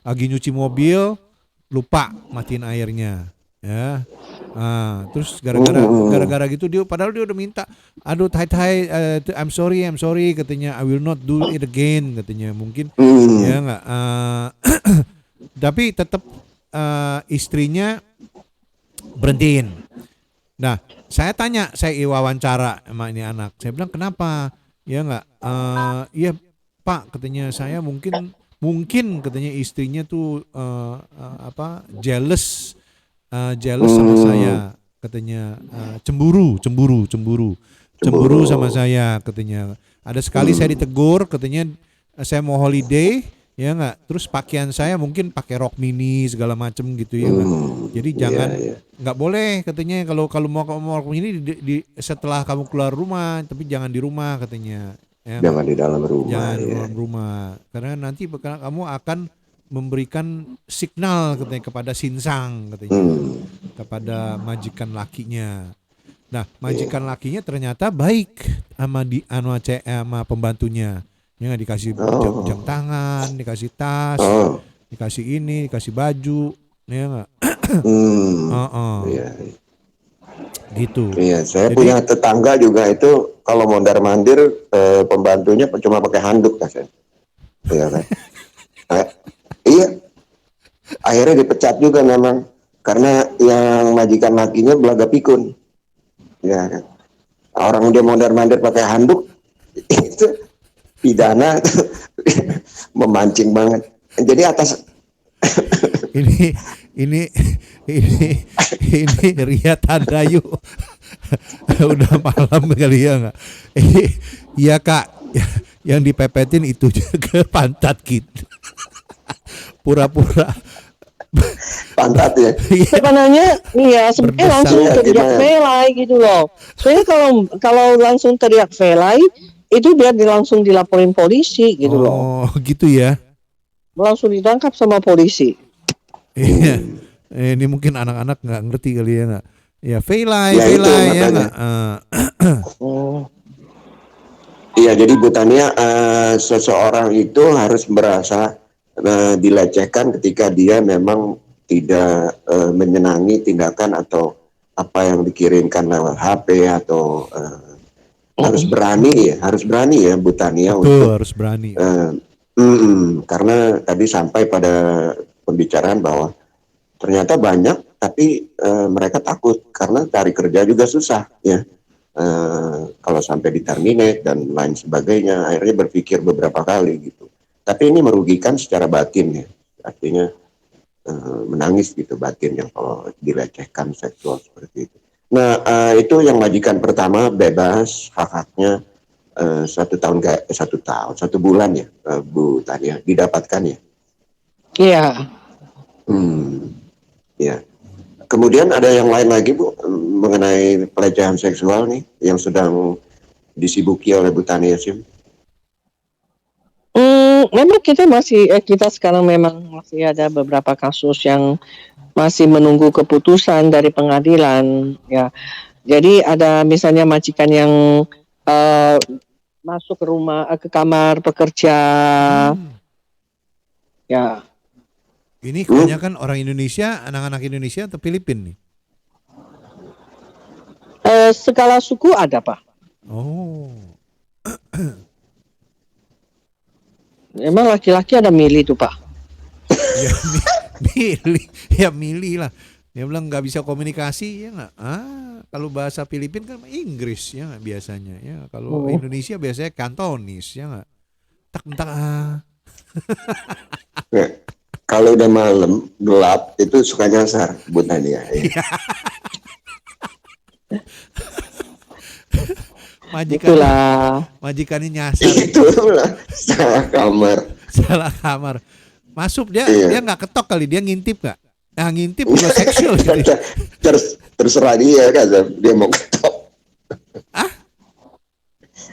Speaker 11: Lagi nyuci mobil, lupa matiin airnya. Ya, terus gara-gara gitu padahal dia udah minta, aduh I'm sorry katanya, I will not do it again katanya, mungkin ya nggak, tapi tetap istrinya berhentiin. Nah, saya wawancara sama ini anak, saya bilang kenapa, ya nggak, iya Pak katanya, saya mungkin mungkin katanya istrinya tuh jealous sama saya katanya, cemburu sama saya katanya. Ada sekali saya ditegur katanya, saya mau holiday ya nggak, terus pakaian saya mungkin pakai rok mini segala macem gitu ya nggak. Jadi jangan, nggak boleh katanya kalau mau rok mini setelah kamu keluar rumah, tapi jangan di rumah katanya. Ya,
Speaker 12: jangan di dalam rumah.
Speaker 11: Jangan di dalam rumah, karena nanti kamu akan memberikan signal katanya kepada Sinsang katanya, kepada majikan lakinya. Nah, majikan lakinya ternyata baik sama pembantunya. Ya nggak, dikasih jam tangan, dikasih tas, dikasih ini, dikasih baju, ya nggak? Gitu.
Speaker 12: Iya, saya punya tetangga juga itu kalau mondar-mandir pembantunya cuma pakai handuk kan. Iya kan? Iya. Akhirnya dipecat juga memang karena yang majikan lakinya belaga pikun. Ya kan. Orang dia mondar-mandir pakai handuk itu pidana memancing banget. Jadi atas
Speaker 11: ini Ria Tandayu udah malam kali ya nggak? Iya Kak, yang dipepetin itu juga pantat kita. Pura-pura
Speaker 12: pantat ya.
Speaker 13: Sebenarnya iya, sebenarnya langsung teriak velai gitu loh. Soalnya kalau langsung teriak velai itu biar langsung dilaporin polisi gitu loh.
Speaker 11: Oh gitu ya.
Speaker 13: Langsung ditangkap sama polisi.
Speaker 11: Iya. Ini mungkin anak-anak nggak ngerti kali ya nggak? Ya velai ya nggak.
Speaker 12: Iya, jadi Bu Tania, seseorang itu harus merasa dilecehkan ketika dia memang tidak menyenangi tindakan atau apa yang dikirimkan lewat HP atau harus berani ya Bu Tania.
Speaker 11: Betul, untuk harus berani.
Speaker 12: Karena tadi sampai pada pembicaraan bahwa ternyata banyak, tapi mereka takut karena cari kerja juga susah ya. Kalau sampai di-terminate dan lain sebagainya, akhirnya berpikir beberapa kali gitu. Tapi ini merugikan secara batin ya, artinya menangis gitu batinnya kalau dilecehkan seksual seperti itu. Nah itu yang majikan pertama bebas hak-haknya 1 bulan ya Bu Tania didapatkan ya.
Speaker 13: Iya.
Speaker 12: Ya. Kemudian ada yang lain lagi Bu mengenai pelecehan seksual nih yang sedang disibuki oleh Bu Tania Sim.
Speaker 13: Memang kita sekarang memang masih ada beberapa kasus yang masih menunggu keputusan dari pengadilan ya. Jadi ada misalnya majikan yang masuk ke kamar pekerja ya.
Speaker 11: Ini kebanyakan orang Indonesia, anak-anak Indonesia atau Filipina nih?
Speaker 13: Segala suku ada Pak.
Speaker 11: Oh.
Speaker 13: Emang laki-laki ada milih tuh Pak?
Speaker 11: Ya milih lah. Dia bilang nggak bisa komunikasi ya nggak. Kalau bahasa Filipina kan Inggris ya gak, biasanya ya. Kalau Indonesia biasanya Kantonis ya nggak. Tak.
Speaker 12: Kalau udah malam gelap itu suka nyasar Bu Tania. Ya.
Speaker 11: Majikannya nyasar.
Speaker 12: Itulah salah kamar.
Speaker 11: Masuk dia nggak ketok kali, dia ngintip nggak? Nah ngintip juga seksual.
Speaker 12: Terserah dia kan, dia mau ketok.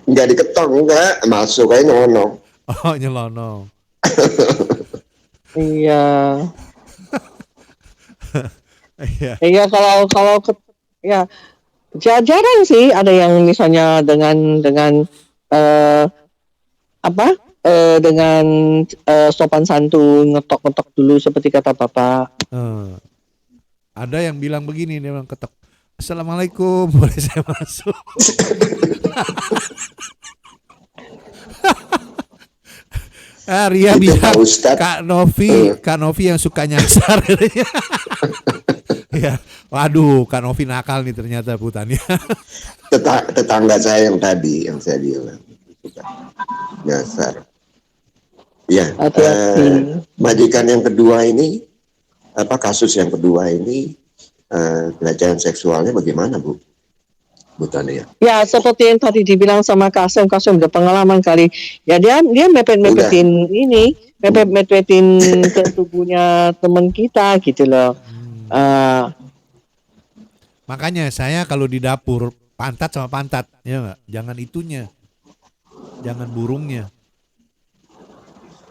Speaker 12: Nggak diketok enggak, masuk aja nyelonong.
Speaker 11: Oh nyelonong.
Speaker 13: Iya. Iya kalau ya jarang sih ada yang misalnya dengan sopan santun ngetok dulu seperti kata Bapak.
Speaker 11: Ada yang bilang begini, dia bilang ketok, Assalamualaikum, boleh saya masuk? Ria bilang Kak Novi yang suka nyasar. Ya, waduh, Kak Novi nakal nih ternyata Bu Tania.
Speaker 12: Tetangga saya yang tadi yang saya bilang suka nyasar. Iya. Majikan yang kedua ini, kasus yang kedua ini, pelecehan seksualnya bagaimana, Bu Tania?
Speaker 13: Ya seperti yang tadi dibilang sama Kasem udah pengalaman kali. Ya dia mepet-mepetin ini, mepet-mepetin ke tubuhnya teman kita gitu loh.
Speaker 11: Makanya saya kalau di dapur pantat sama pantat, ya nggak? Jangan itunya, jangan burungnya.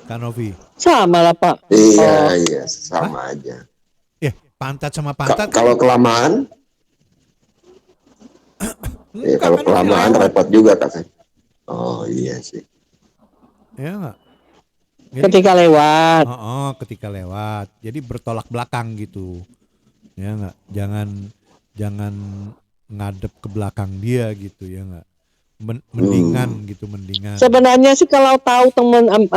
Speaker 11: Kan Novi?
Speaker 13: Sama lah Pak.
Speaker 12: Iya, sama aja.
Speaker 11: Pantat sama pantat.
Speaker 12: Kalau kelamaan, kalau kelamaan repot juga kan. Oh iya sih.
Speaker 11: Ya nggak?
Speaker 13: Ketika lewat.
Speaker 11: Ketika lewat. Jadi bertolak belakang gitu. Ya nggak? Jangan ngadep ke belakang dia gitu, ya nggak? Mendingan.
Speaker 13: Sebenarnya sih kalau tahu teman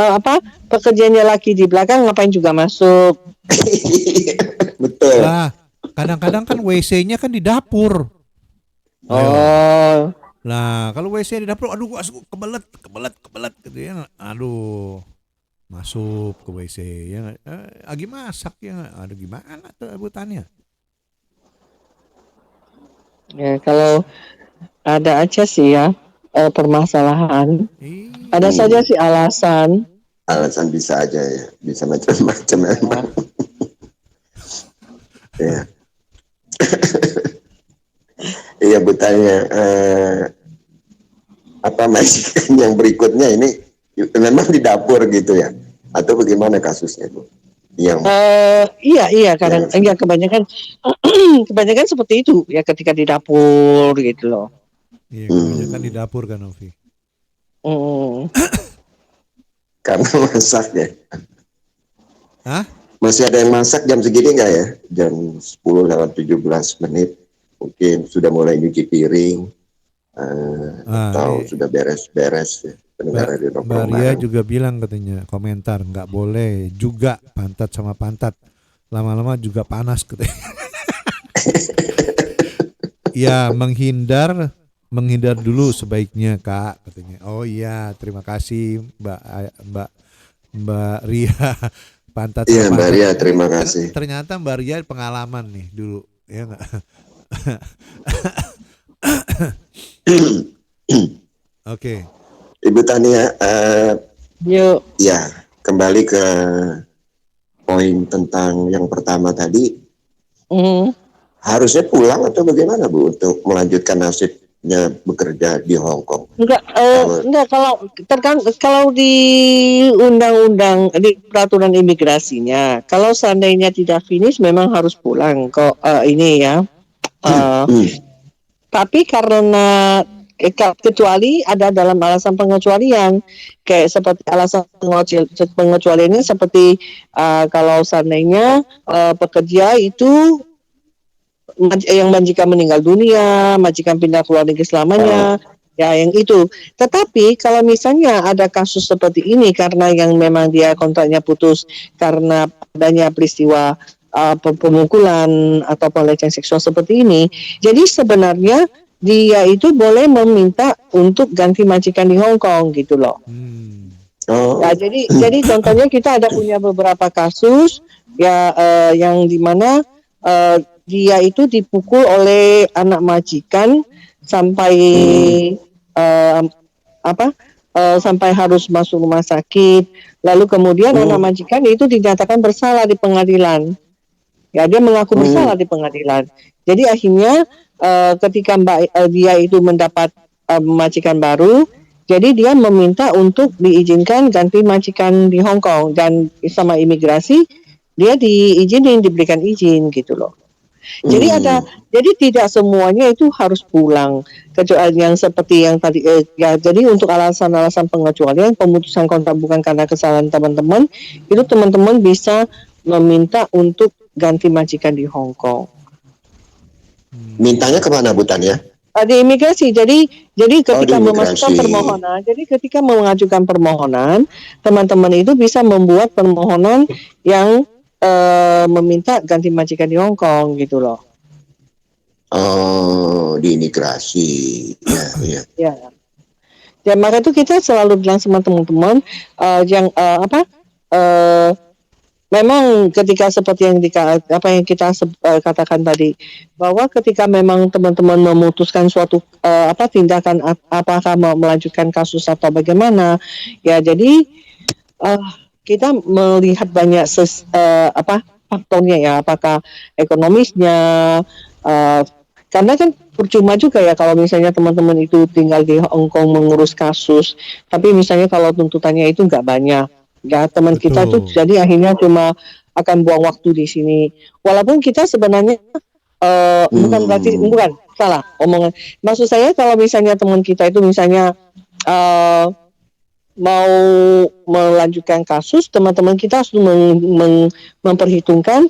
Speaker 13: pekerjaannya laki di belakang ngapain juga masuk.
Speaker 12: Betul.
Speaker 11: Lah, kadang-kadang kan WC-nya kan di dapur. Nah, kalau WC di dapur, aduh kebelet gitu ya. Aduh. Masuk ke WC ya. Lagi masak ya. Aduh gimana tuh abutannya?
Speaker 13: Ya, kalau ada aja sih ya permasalahan. Ada saja sih alasan.
Speaker 12: Alasan bisa aja ya, bisa macam-macam memang. Ya. Iya bertanya majikan yang berikutnya ini memang di dapur gitu ya, atau bagaimana kasusnya Bu?
Speaker 13: Iya kadang kebanyakan seperti itu ya ketika di dapur gitu loh.
Speaker 11: Iya kebanyakan di dapur kan Novi.
Speaker 12: Karena masak ya.
Speaker 11: Hah?
Speaker 12: Masih ada yang masak jam segini nggak ya? Jam 10:17 mungkin sudah mulai nyuci piring atau sudah beres-beres ya.
Speaker 11: Mbak Ria juga bilang katanya komentar nggak boleh juga pantat sama pantat, lama-lama juga panas katanya. Ya menghindar dulu sebaiknya Kak katanya. Oh iya terima kasih Mbak Ria pantat.
Speaker 12: Iya Mbak Ria terima kasih.
Speaker 11: Ternyata Mbak Ria pengalaman nih dulu ya nggak. Oke.
Speaker 12: Ibu Tania,
Speaker 13: yuk.
Speaker 12: Ya kembali ke poin tentang yang pertama tadi. Harusnya pulang atau bagaimana Bu untuk melanjutkan nasibnya bekerja di Hong Kong?
Speaker 13: Enggak kalau di undang-undang di peraturan imigrasinya, kalau seandainya tidak finish memang harus pulang kok ini ya. Tapi karena kecuali ada dalam alasan pengecualian, kayak seperti alasan pengecualiannya seperti kalau seandainya pekerja itu yang majikan meninggal dunia, majikan pindah ke luar negeri selamanya, ya yang itu. Tetapi kalau misalnya ada kasus seperti ini karena yang memang dia kontraknya putus karena adanya peristiwa pemukulan atau pelecehan seksual seperti ini, jadi sebenarnya dia itu boleh meminta untuk ganti majikan di Hong Kong gitu loh. Ya, jadi contohnya kita ada punya beberapa kasus ya yang dimana dia itu dipukul oleh anak majikan sampai sampai harus masuk rumah sakit. Lalu kemudian anak majikan itu dinyatakan bersalah di pengadilan. Ya dia mengaku bersalah di pengadilan. Jadi akhirnya ketika dia itu mendapat majikan baru, jadi dia meminta untuk diizinkan ganti majikan di Hong Kong dan sama imigrasi dia diberikan izin gitu loh. Jadi tidak semuanya itu harus pulang. Kecuali yang seperti yang tadi jadi untuk alasan-alasan pengecualian pemutusan kontrak bukan karena kesalahan teman-teman, itu teman-teman bisa meminta untuk ganti majikan di Hong Kong.
Speaker 12: Mintanya kemana Bu Tania?
Speaker 13: Di imigrasi. Jadi ketika memasukkan permohonan, ketika mengajukan permohonan, teman-teman itu bisa membuat permohonan yang meminta ganti majikan di Hong Kong gitu loh.
Speaker 12: Oh, di imigrasi. Ya.
Speaker 13: Ya maka itu kita selalu bilang sama teman-teman memang ketika seperti yang kita katakan tadi, bahwa ketika memang teman-teman memutuskan suatu tindakan, apakah mau melanjutkan kasus atau bagaimana, ya jadi kita melihat banyak faktornya ya, apakah ekonomisnya, karena kan percuma juga ya kalau misalnya teman-teman itu tinggal di Hong Kong mengurus kasus, tapi misalnya kalau tuntutannya itu nggak banyak, ya teman kita tuh jadi akhirnya cuma akan buang waktu di sini. Walaupun kita sebenarnya bukan salah omongan. Maksud saya kalau misalnya teman kita itu misalnya mau melanjutkan kasus, teman-teman kita harus memperhitungkan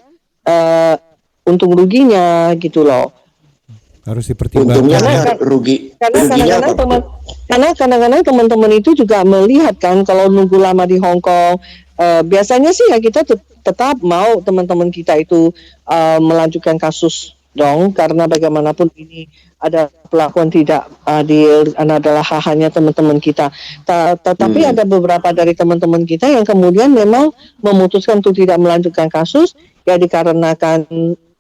Speaker 13: untung ruginya gitu loh.
Speaker 11: Harus dipertimbangkan.
Speaker 13: Karena kadang-kadang teman-teman itu juga melihat kan kalau nunggu lama di Hong Kong, biasanya sih ya kita tetap mau teman-teman kita itu melanjutkan kasus dong, karena bagaimanapun ini ada perlakuan tidak adil, adalah hak-haknya teman-teman kita. Tetapi ada beberapa dari teman-teman kita yang kemudian memang memutuskan untuk tidak melanjutkan kasus, ya dikarenakan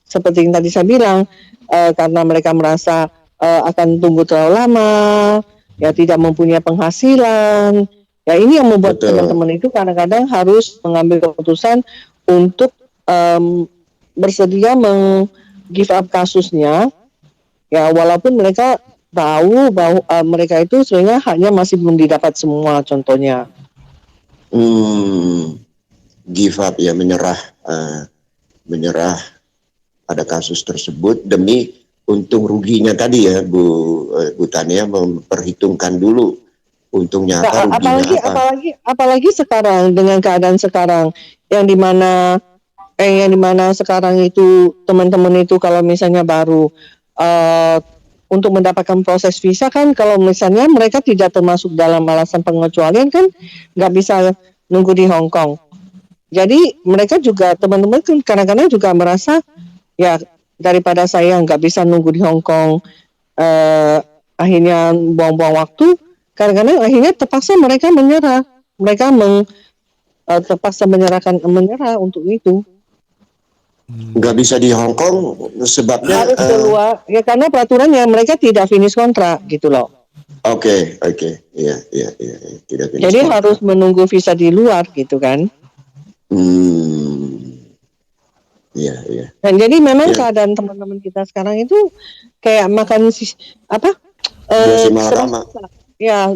Speaker 13: seperti yang tadi saya bilang, karena mereka merasa akan tunggu terlalu lama, ya tidak mempunyai penghasilan. Ya ini yang membuat teman-teman itu kadang-kadang harus mengambil keputusan untuk bersedia give up kasusnya, ya walaupun mereka tahu bahwa mereka itu sebenarnya haknya masih belum didapat semua, contohnya.
Speaker 12: Give up ya, menyerah pada kasus tersebut demi untung ruginya tadi ya, Bu Tania, memperhitungkan dulu untung nyata ruginya
Speaker 13: apalagi sekarang dengan keadaan sekarang yang dimana sekarang itu teman-teman itu kalau misalnya baru untuk mendapatkan proses visa kan, kalau misalnya mereka tidak termasuk dalam alasan pengecualian kan nggak bisa nunggu di Hong Kong. Jadi mereka juga, teman-teman kan kadang-kadang juga merasa ya daripada saya nggak bisa nunggu di Hong Kong, akhirnya buang-buang waktu, kadang-kadang akhirnya terpaksa mereka menyerah, terpaksa menyerah untuk itu.
Speaker 12: Nggak bisa di Hong Kong sebabnya
Speaker 13: harus keluar ya, karena peraturannya mereka tidak finish kontrak gitu loh.
Speaker 12: Oke, iya, tidak finish
Speaker 13: jadi
Speaker 12: kontrak.
Speaker 13: harus menunggu visa di luar gitu kan.
Speaker 12: Iya.
Speaker 13: Dan jadi memang keadaan teman-teman kita sekarang itu kayak makan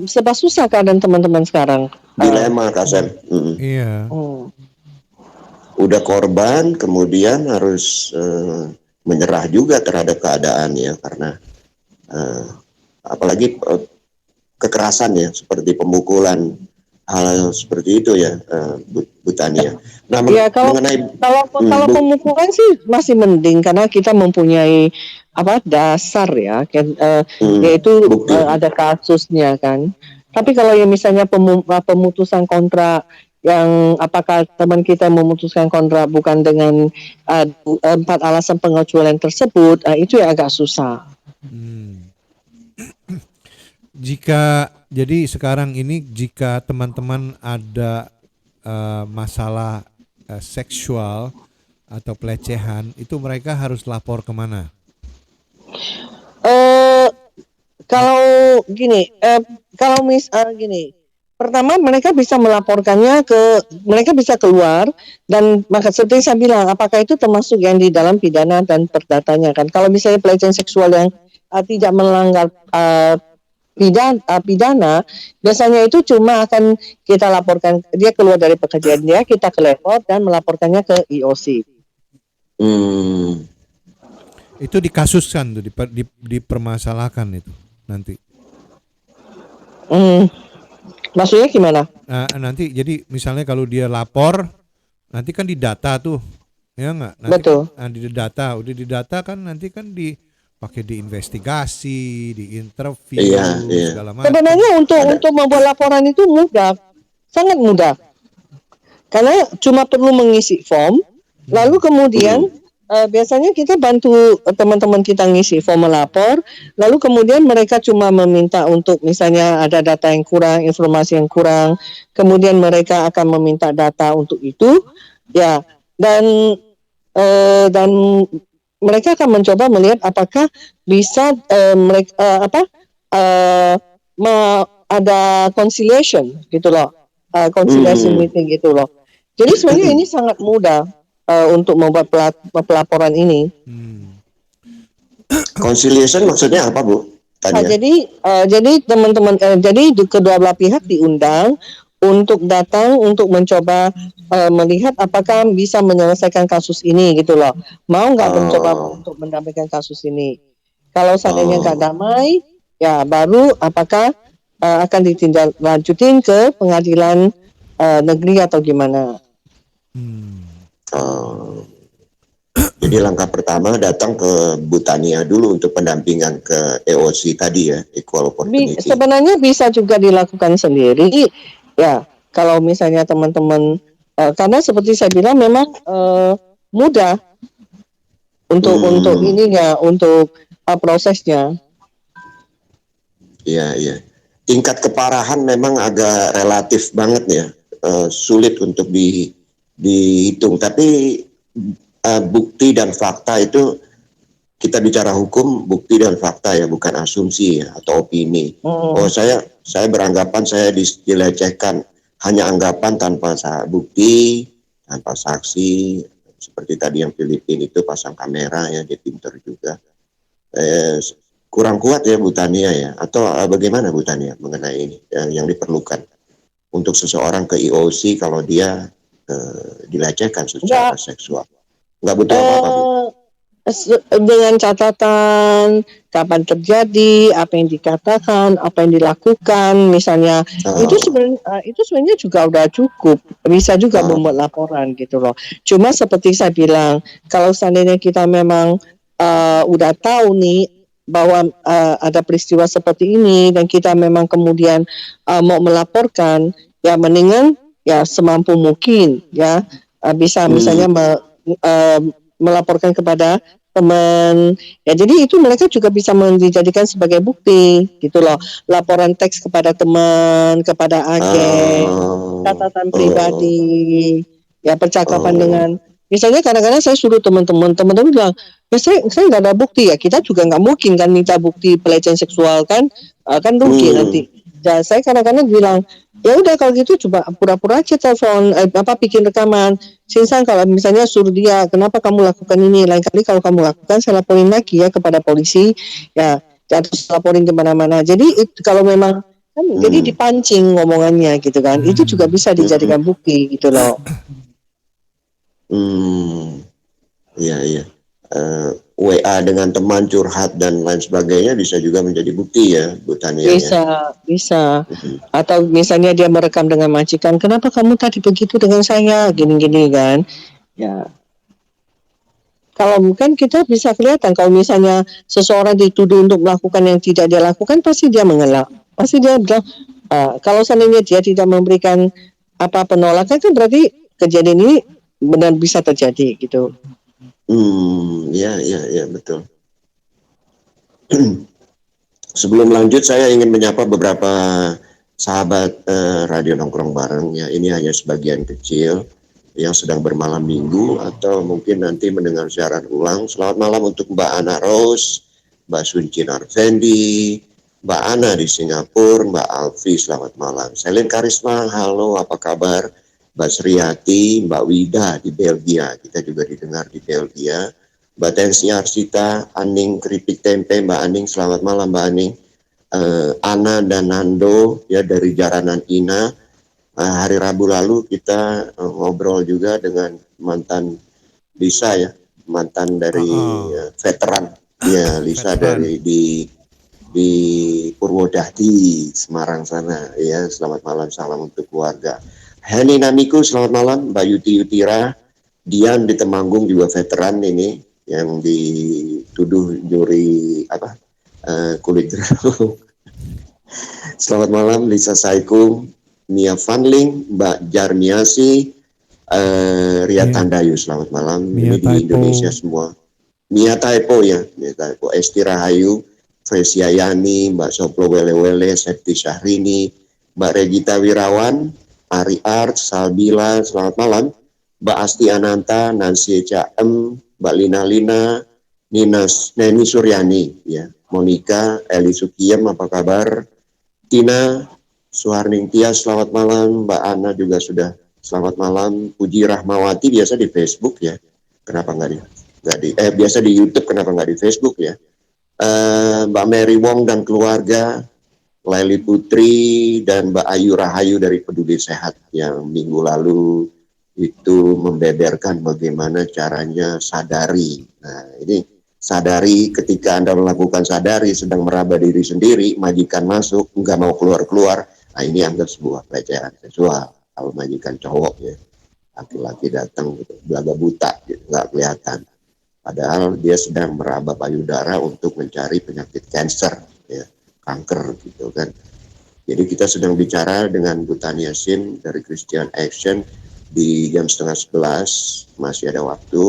Speaker 13: serba susah keadaan teman-teman sekarang.
Speaker 12: Dilema Kasen.
Speaker 11: Iya.
Speaker 12: Udah korban, kemudian harus menyerah juga terhadap keadaan ya, karena apalagi kekerasan ya, seperti pemukulan, hal seperti itu ya, Bu Tania. Nah,
Speaker 13: kalau pemukulan sih masih mending karena kita mempunyai dasar ya, yaitu ada kasusnya kan. Tapi kalau yang misalnya pemutusan kontrak, yang apakah teman kita memutuskan kontrak bukan dengan 4 alasan pengecualian tersebut, itu ya agak susah.
Speaker 11: Jadi sekarang ini jika teman-teman ada masalah seksual atau pelecehan, itu mereka harus lapor kemana?
Speaker 13: Kalau gini, pertama mereka bisa melaporkannya mereka bisa keluar, dan maka seperti saya bilang, apakah itu termasuk yang di dalam pidana dan perdatanya kan. Kalau misalnya pelecehan seksual yang tidak melanggar pidana, biasanya itu cuma akan kita laporkan, dia keluar dari pekerjaan dia, kita lapor dan melaporkannya ke IOC.
Speaker 11: Itu dikasuskan tuh, dipermasalahkan itu nanti.
Speaker 13: Maksudnya gimana?
Speaker 11: Nanti jadi misalnya kalau dia lapor, nanti kan didata tuh, ya nggak?
Speaker 13: Betul.
Speaker 11: Udah didata kan, nanti kan pakai diinvestigasi, diinterview, segala macam.
Speaker 13: Sebenarnya untuk membuat laporan itu mudah, sangat mudah. Karena cuma perlu mengisi form, lalu kemudian biasanya kita bantu teman-teman kita ngisi form melapor, lalu kemudian mereka cuma meminta untuk misalnya ada data yang kurang, informasi yang kurang, kemudian mereka akan meminta data untuk itu, ya, dan mereka akan mencoba melihat apakah bisa ada conciliation gitu loh, conciliation meeting gitu loh. Jadi sebenarnya ini sangat mudah untuk membuat pelaporan ini.
Speaker 12: Conciliation maksudnya apa, Bu?
Speaker 13: Jadi teman-teman, jadi kedua belah pihak diundang untuk datang untuk mencoba melihat apakah bisa menyelesaikan kasus ini gitu loh. Mau nggak mencoba untuk mendamaikan kasus ini? Kalau seandainya nggak damai, ya baru apakah akan ditindaklanjutin ke pengadilan negeri atau gimana?
Speaker 12: Jadi langkah pertama datang ke Bu Tania dulu untuk pendampingan ke EOC tadi ya, Equal Opportunity.
Speaker 13: Sebenarnya bisa juga dilakukan sendiri, ya. Kalau misalnya teman-teman, karena seperti saya bilang memang mudah untuk ininya, untuk prosesnya.
Speaker 12: Iya. Tingkat keparahan memang agak relatif banget ya, sulit untuk dihitung. Tapi bukti dan fakta itu, kita bicara hukum, bukti dan fakta ya, bukan asumsi ya, atau opini. Oh saya beranggapan saya dilecehkan, hanya anggapan tanpa bukti, tanpa saksi. Seperti tadi yang Filipina itu pasang kamera ya, dia pintar juga. Kurang kuat ya Bu Tania ya, atau bagaimana Bu Tania mengenai ini yang diperlukan untuk seseorang ke EOC kalau dia dilecehkan secara seksual? Nggak butuh apa-apa, Bu.
Speaker 13: Dengan catatan kapan terjadi, apa yang dikatakan, apa yang dilakukan, misalnya itu sebenarnya juga udah cukup, bisa juga membuat laporan gitu loh. Cuma seperti saya bilang, kalau seandainya kita memang udah tahu nih bahwa ada peristiwa seperti ini dan kita memang kemudian mau melaporkan, ya mendingan ya semampu mungkin ya bisa misalnya melaporkan kepada teman, ya jadi itu mereka juga bisa dijadikan sebagai bukti gitu loh, laporan teks kepada teman, kepada agen, catatan pribadi, ya percakapan dengan, misalnya kadang-kadang saya suruh teman-teman bilang, ya saya nggak ada bukti, ya kita juga nggak mungkin kan minta bukti pelecehan seksual kan rugi nanti. Ya saya kadang-kadang bilang, ya udah kalau gitu coba pura-pura aja telepon, bikin rekaman. Sinsan kalau misalnya suruh dia, kenapa kamu lakukan ini? Lain kali kalau kamu lakukan, saya laporin lagi ya kepada polisi, ya terus laporin kemana-mana. Jadi kalau memang kan, jadi dipancing ngomongannya gitu kan, itu juga bisa dijadikan bukti gitu loh.
Speaker 12: Iya. WA dengan teman curhat dan lain sebagainya bisa juga menjadi bukti ya, Bu Tania.
Speaker 13: Bisa. Atau misalnya dia merekam dengan majikan, kenapa kamu tadi begitu dengan saya, gini-gini kan. Ya. Kalau mungkin kita bisa kelihatan kalau misalnya seseorang dituduh untuk melakukan yang tidak dia lakukan, pasti dia mengelak. Pasti dia bilang, kalau seandainya dia tidak memberikan penolakan, kan berarti kejadian ini benar bisa terjadi gitu.
Speaker 12: Ya betul. Sebelum lanjut, saya ingin menyapa beberapa sahabat Radio Nongkrong Bareng ya. Ini hanya sebagian kecil yang sedang bermalam minggu atau mungkin nanti mendengar siaran ulang. Selamat malam untuk Mbak Ana Rose, Mbak Sunci Narvendi, Mbak Ana di Singapura, Mbak Alfi, selamat malam. Selin Karisma, halo, apa kabar? Mbak Sriati, Mbak Wida di Belgia, kita juga didengar di Belgia. Mbak Tensi Arsita, Aning Keripik Tempe, Mbak Aning, selamat malam Mbak Aning. Ana dan Nando ya dari Jaranan Ina. Hari Rabu lalu kita ngobrol juga dengan mantan Lisa ya, mantan dari veteran ya, Lisa dari di Purwodadi Semarang sana ya. Selamat malam, salam untuk keluarga. Heni Namiku, selamat malam. Mbak Yuti Yutira, Dian di Temanggung juga veteran ini yang dituduh nyuri kulit jeruk. Selamat malam Lisa Saikum, Mia Fanling, Mbak Jarmiasi, Ria Tandayu, selamat malam.
Speaker 11: Mia
Speaker 12: Ini di Indonesia semua. Mia Taipo ya, Mia Taipo, Esti Rahayu, Fresia Yani, Mbak Soplo Wele-Wele, Septi Syahrini, Mbak Regita Wirawan, Ari Art, Salbila, selamat malam. Mbak Asti Ananta, Nancy Caem, Mbak Lina, Neni Suryani, ya, Monica, Eli Sukiem, apa kabar? Tina, Suharning Tias, selamat malam. Mbak Ana juga sudah selamat malam. Puji Rahmawati biasa di Facebook ya. Kenapa biasa di YouTube, kenapa nggak di Facebook ya? Mbak Mary Wong dan keluarga, Laili Putri dan Mbak Ayu Rahayu dari Peduli Sehat yang minggu lalu itu membeberkan bagaimana caranya sadari. Nah, ini sadari, ketika Anda melakukan sadari sedang meraba diri sendiri, majikan masuk, nggak mau keluar-keluar, nah ini anggap sebuah pelecehan seksual. Kalau majikan cowok ya, laki-laki datang gitu, belaga buta gitu, nggak kelihatan. Padahal dia sedang meraba payudara untuk mencari penyakit kanker, ya, kanker gitu kan. Jadi kita sedang bicara dengan Bu Tania Sin dari Christian Action di jam 10:30, masih ada waktu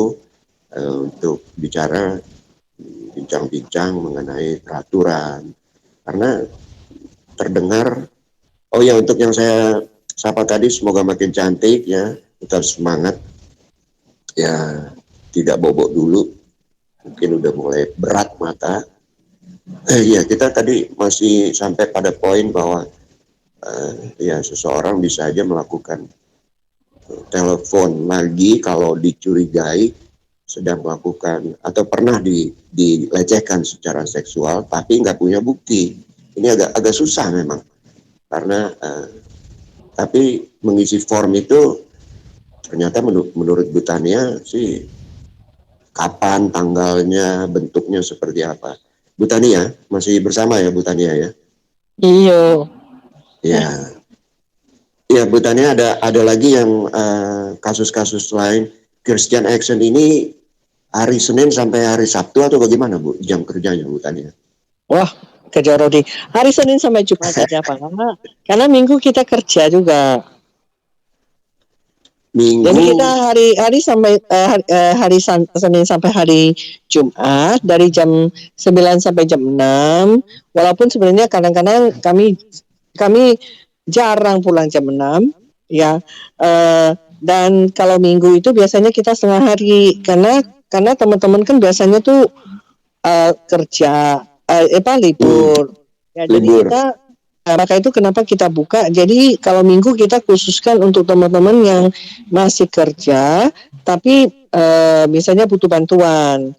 Speaker 12: untuk bicara, bincang-bincang mengenai peraturan. Karena terdengar, oh ya, untuk yang saya sapa tadi, semoga makin cantik ya, tetap semangat ya. Tidak bobok dulu, mungkin udah mulai berat mata. Ya, kita tadi masih sampai pada poin bahwa ya seseorang bisa aja melakukan telepon lagi kalau dicurigai sedang melakukan atau pernah dilecehkan secara seksual, tapi nggak punya bukti. Ini agak susah memang, karena tapi mengisi form itu ternyata menurut Bu Tania sih, kapan, tanggalnya, bentuknya seperti apa. Bu Tania, masih bersama ya Bu Tania ya?
Speaker 13: Iya.
Speaker 12: Ya. Ya, Bu Tania, ada lagi yang kasus-kasus lain. Christian Action ini hari Senin sampai hari Sabtu atau bagaimana Bu, jam kerjanya Bu Tania?
Speaker 13: Wah, kerja Rodi. Hari Senin sampai Jumat saja Pak. Karena Minggu kita kerja juga.
Speaker 12: Minggu.
Speaker 13: Jadi kita hari sampai hari Senin sampai hari Jumat dari jam 9 sampai jam 6. Walaupun sebenarnya kadang-kadang kami jarang pulang jam 6 ya. Dan kalau Minggu itu biasanya kita setengah hari, karena teman-teman kan biasanya tuh kerja libur. Ya, jadi kita maka itu kenapa kita buka. Jadi kalau Minggu kita khususkan untuk teman-teman yang masih kerja tapi misalnya butuh bantuan.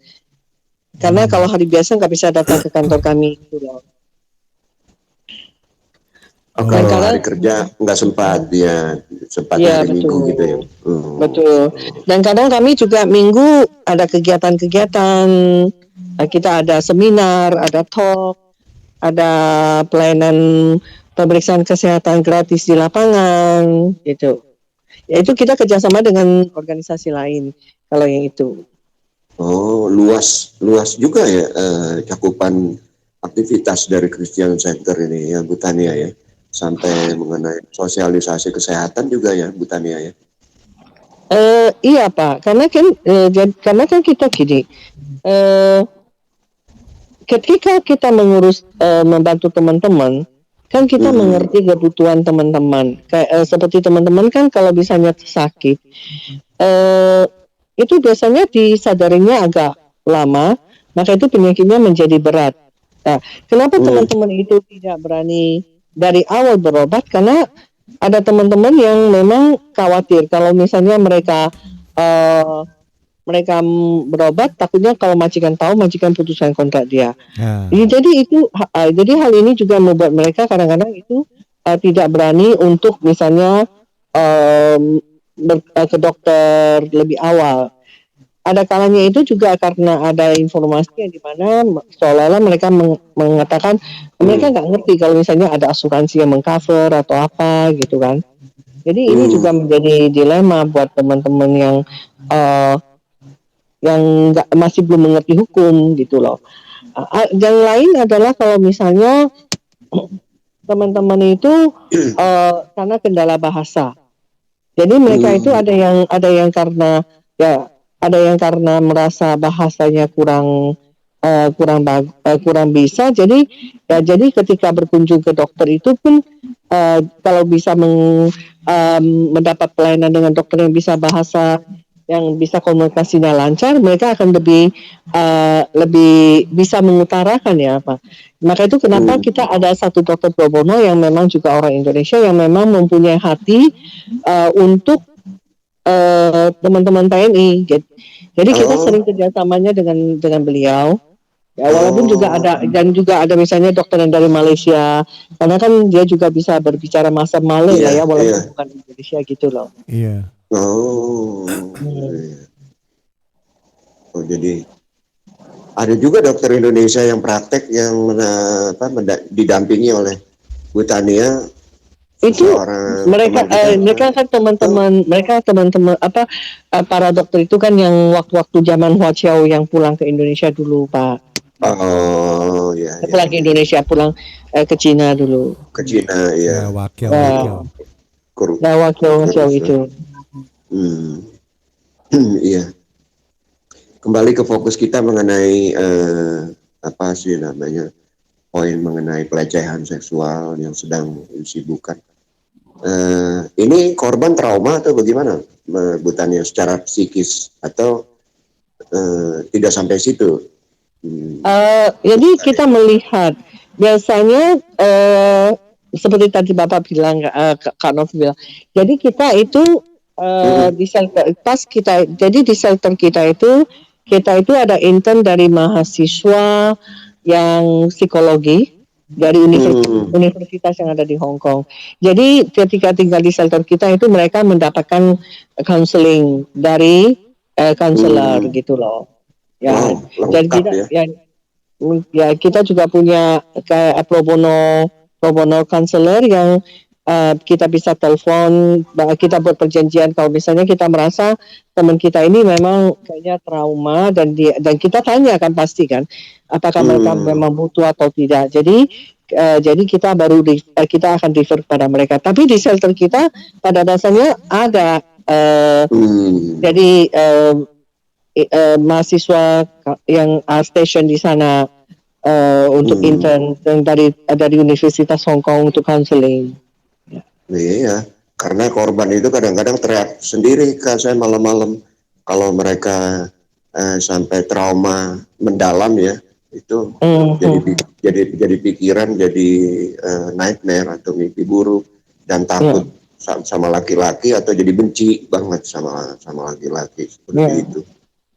Speaker 13: Karena kalau hari biasa nggak bisa datang ke kantor kami gitu loh.
Speaker 12: Kalau hari kerja nggak sempat ya, hari Minggu gitu ya.
Speaker 13: Betul. Dan kadang kami juga Minggu ada kegiatan-kegiatan. Kita ada seminar, ada talk, ada pelayanan pemeriksaan kesehatan gratis di lapangan, gitu. Ya itu kita kerjasama dengan organisasi lain kalau yang itu.
Speaker 12: Oh, luas juga ya cakupan aktivitas dari Christian Center ini ya Bu Tania ya, sampai mengenai sosialisasi kesehatan juga ya Bu Tania ya.
Speaker 13: Iya Pak, karena kan kita gini. Ketika kita mengurus membantu teman-teman, kan kita mengerti kebutuhan teman-teman. Kayak seperti teman-teman kan kalau misalnya sakit, itu biasanya disadarinya agak lama, maka itu penyakitnya menjadi berat. Nah, kenapa teman-teman itu tidak berani dari awal berobat? Karena ada teman-teman yang memang khawatir kalau misalnya mereka berobat, takutnya kalau majikan tahu, majikan putuskan kontrak dia. Jadi hal ini juga membuat mereka kadang-kadang itu tidak berani untuk misalnya ke dokter lebih awal. Ada kalanya itu juga karena ada informasi yang dimana seolah-olah mereka mengatakan mereka nggak ngerti kalau misalnya ada asuransi yang mengcover atau apa gitu kan. Jadi ini juga menjadi dilema buat teman-teman yang masih belum mengerti hukum gitu loh. Yang lain adalah kalau misalnya teman-teman itu karena kendala bahasa. Jadi mereka itu ada yang karena ya ada yang karena merasa bahasanya kurang bisa. Jadi ketika berkunjung ke dokter itu pun kalau bisa mendapat pelayanan dengan dokter yang bisa bahasa, yang bisa komunikasinya lancar, mereka akan lebih bisa mengutarakan ya Pak. Maka itu kenapa kita ada satu dokter pro bono yang memang juga orang Indonesia yang memang mempunyai hati untuk teman-teman TNI. Jadi kita sering kerjasamanya dengan beliau. Ya, walaupun juga ada misalnya dokter yang dari Malaysia, karena kan dia juga bisa berbicara bahasa Malay lah ya, walaupun bukan Indonesia gitu loh.
Speaker 11: Iya.
Speaker 12: Jadi ada juga dokter Indonesia yang praktek yang didampingi oleh Bu Tania.
Speaker 13: Itu mereka kan teman-teman para dokter itu kan yang waktu-waktu zaman Hua Chiao yang pulang ke Indonesia dulu Pak. Pulang ke Indonesia, pulang ke Cina dulu.
Speaker 12: Ke Cina, ya.
Speaker 11: Wakil
Speaker 13: itu.
Speaker 12: Iya. Kembali ke fokus kita mengenai poin mengenai pelecehan seksual yang sedang disibukkan. Ini korban trauma atau bagaimana, Bu Tania, secara psikis atau tidak sampai situ?
Speaker 13: Jadi kita melihat biasanya seperti tadi Bapak bilang, Kak Nov bilang. Jadi kita itu di shelter kita itu ada intern dari mahasiswa yang psikologi dari universitas yang ada di Hong Kong. Jadi ketika tinggal di shelter kita itu mereka mendapatkan counseling dari counselor gitu loh. Ya, jadi kita juga punya kayak pro bono counselor yang kita bisa telepon, kita buat perjanjian kalau misalnya kita merasa teman kita ini memang kayaknya trauma dan kita tanya kan pasti kan apakah mereka memang butuh atau tidak. Jadi kita kita akan refer kepada mereka. Tapi di shelter kita pada dasarnya ada mahasiswa yang station di sana untuk intern yang dari Universitas Hong Kong untuk counseling.
Speaker 12: Iya, karena korban itu kadang-kadang teriak sendiri kan saya malam-malam kalau mereka sampai trauma mendalam ya itu jadi pikiran, jadi nightmare atau mimpi buruk dan takut sama laki-laki atau jadi benci banget sama laki-laki seperti itu.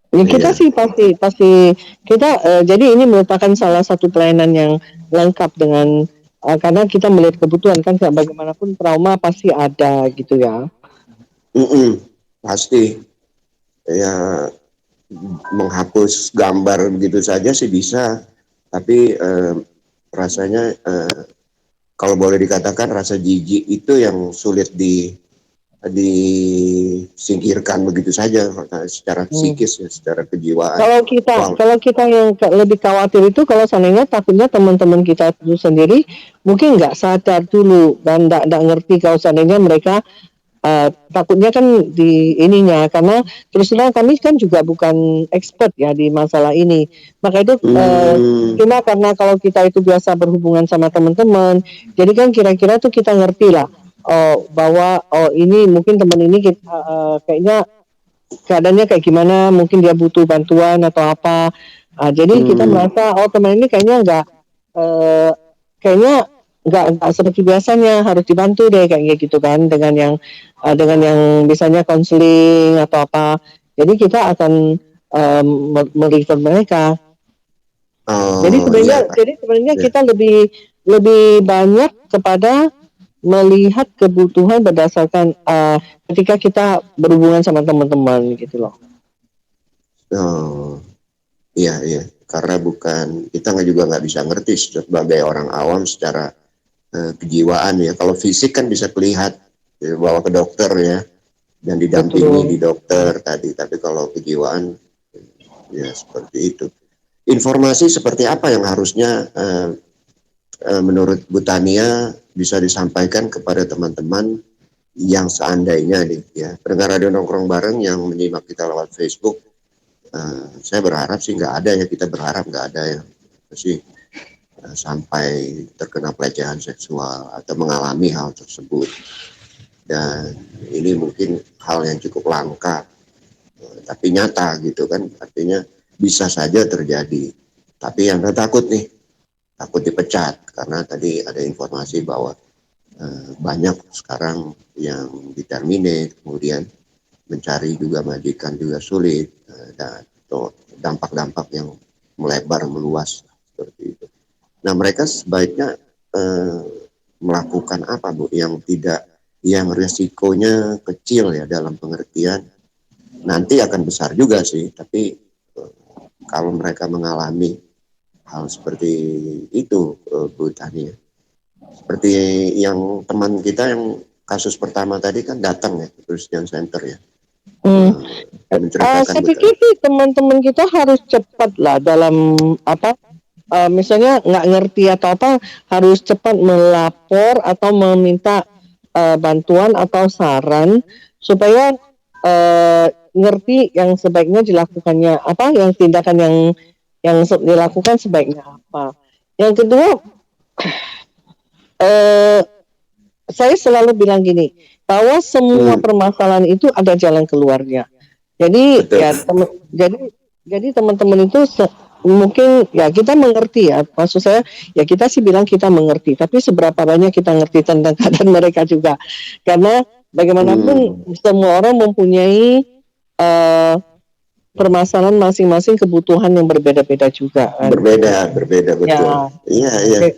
Speaker 13: Ya, kita sih pasti kita jadi ini merupakan salah satu pelayanan yang lengkap dengan karena kita melihat kebutuhan kan bagaimanapun trauma pasti ada gitu ya.
Speaker 12: Pasti ya, menghapus gambar begitu saja sih bisa, tapi rasanya kalau boleh dikatakan rasa jijik itu yang sulit disingkirkan begitu saja secara psikis ya, secara kejiwaan.
Speaker 13: Kalau kita yang lebih khawatir itu kalau seandainya takutnya teman-teman kita itu sendiri mungkin nggak sadar dulu dan nggak ngerti kalau seandainya mereka takutnya kan di ininya, karena terus terang kami kan juga bukan expert ya di masalah ini, maka itu cuma karena kalau kita itu biasa berhubungan sama teman-teman, jadi kan kira-kira tuh kita ngerti lah bahwa ini mungkin teman ini kita, kayaknya keadaannya kayak gimana, mungkin dia butuh bantuan atau apa, jadi kita merasa teman ini kayaknya nggak seperti biasanya, harus dibantu deh kayak gitu kan dengan yang misalnya konseling atau apa, jadi kita akan merefer mereka. Jadi sebenarnya kita lebih banyak kepada melihat kebutuhan berdasarkan ketika kita berhubungan sama teman-teman gitu loh.
Speaker 12: Iya, karena kita nggak bisa ngerti sebagai orang awam secara kejiwaan ya. Kalau fisik kan bisa terlihat ya, bawa ke dokter ya dan didampingi di dokter tadi. Tapi kalau kejiwaan ya seperti itu. Informasi seperti apa yang harusnya menurut Bu Tania bisa disampaikan kepada teman-teman yang seandainya nih ya pendengar radio nongkrong bareng yang menyimak kita lewat Facebook, saya berharap sih nggak ada ya, kita berharap nggak ada ya sih sampai terkena pelecehan seksual atau mengalami hal tersebut. Dan ini mungkin hal yang cukup langka, tapi nyata gitu kan, artinya bisa saja terjadi. Tapi yang takut nih, takut dipecat karena tadi ada informasi bahwa banyak sekarang yang diterminate, kemudian mencari juga majikan juga sulit, dan dampak-dampak yang melebar meluas seperti itu. Nah mereka sebaiknya melakukan apa Bu yang resikonya kecil ya, dalam pengertian nanti akan besar juga sih, tapi kalau mereka mengalami hal seperti itu Bu Tani, seperti yang teman kita yang kasus pertama tadi kan datang ya ke Christian Center ya.
Speaker 13: Saya pikir sih teman-teman kita harus cepat lah dalam misalnya nggak ngerti atau apa, harus cepat melapor atau meminta bantuan atau saran supaya ngerti yang sebaiknya dilakukannya apa, yang tindakan yang dilakukan sebaiknya apa. Yang kedua, saya selalu bilang gini, bahwa semua permasalahan itu ada jalan keluarnya. Jadi jadi teman-teman itu mungkin ya kita mengerti ya, maksud saya ya kita sih bilang kita mengerti, tapi seberapa banyak kita ngerti tentang keadaan mereka juga, karena bagaimanapun semua orang mempunyai permasalahan masing-masing, kebutuhan yang berbeda-beda juga kan? berbeda betul iya.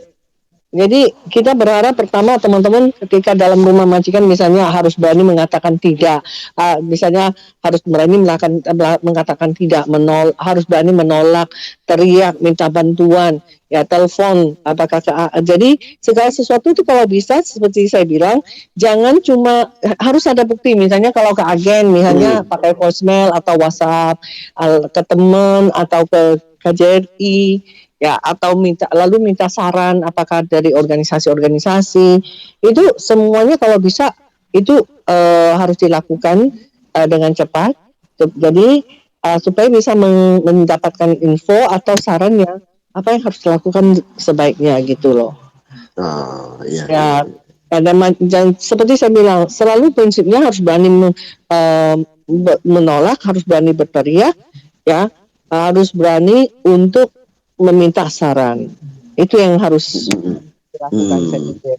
Speaker 13: Jadi kita berharap pertama teman-teman ketika dalam rumah majikan misalnya harus berani mengatakan tidak, misalnya harus berani mengatakan tidak, harus berani menolak, teriak, minta bantuan, ya telepon, jadi segala sesuatu itu kalau bisa seperti saya bilang, jangan cuma harus ada bukti, misalnya kalau ke agen misalnya pakai voicemail atau WhatsApp ke teman atau ke KJRI ya, atau minta saran apakah dari organisasi-organisasi, itu semuanya kalau bisa itu harus dilakukan dengan cepat, jadi supaya bisa mendapatkan info atau sarannya apa yang harus dilakukan sebaiknya gitu loh. Ya, dan seperti saya bilang, selalu prinsipnya harus berani menolak, harus berani berteriak, ya, harus berani untuk meminta saran. Itu yang harus dilakukan saya pikir.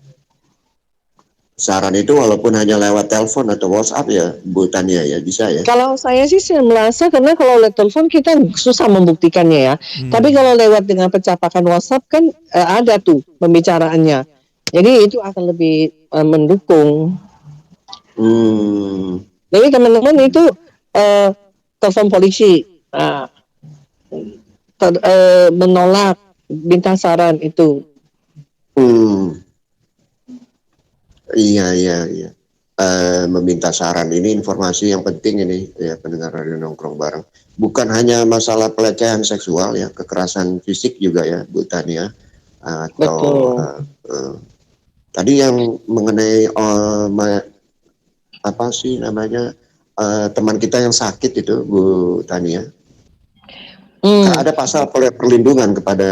Speaker 12: Saran itu walaupun hanya lewat telepon atau WhatsApp ya Bu Tania ya, bisa ya? Kalau
Speaker 13: saya sih merasa karena kalau lewat telepon kita susah membuktikannya ya. Tapi kalau lewat dengan percakapan WhatsApp kan ada tuh pembicaraannya. Jadi itu akan lebih mendukung. Jadi teman-teman itu telepon polisi, menolak, minta saran itu.
Speaker 12: Iya. Meminta saran ini informasi yang penting ini ya pendengar radio nongkrong bareng. Bukan hanya masalah pelecehan seksual ya, kekerasan fisik juga ya Bu Tania. Atau tadi yang mengenai apa sih namanya teman kita yang sakit itu Bu Tania. Ada pasal perlindungan kepada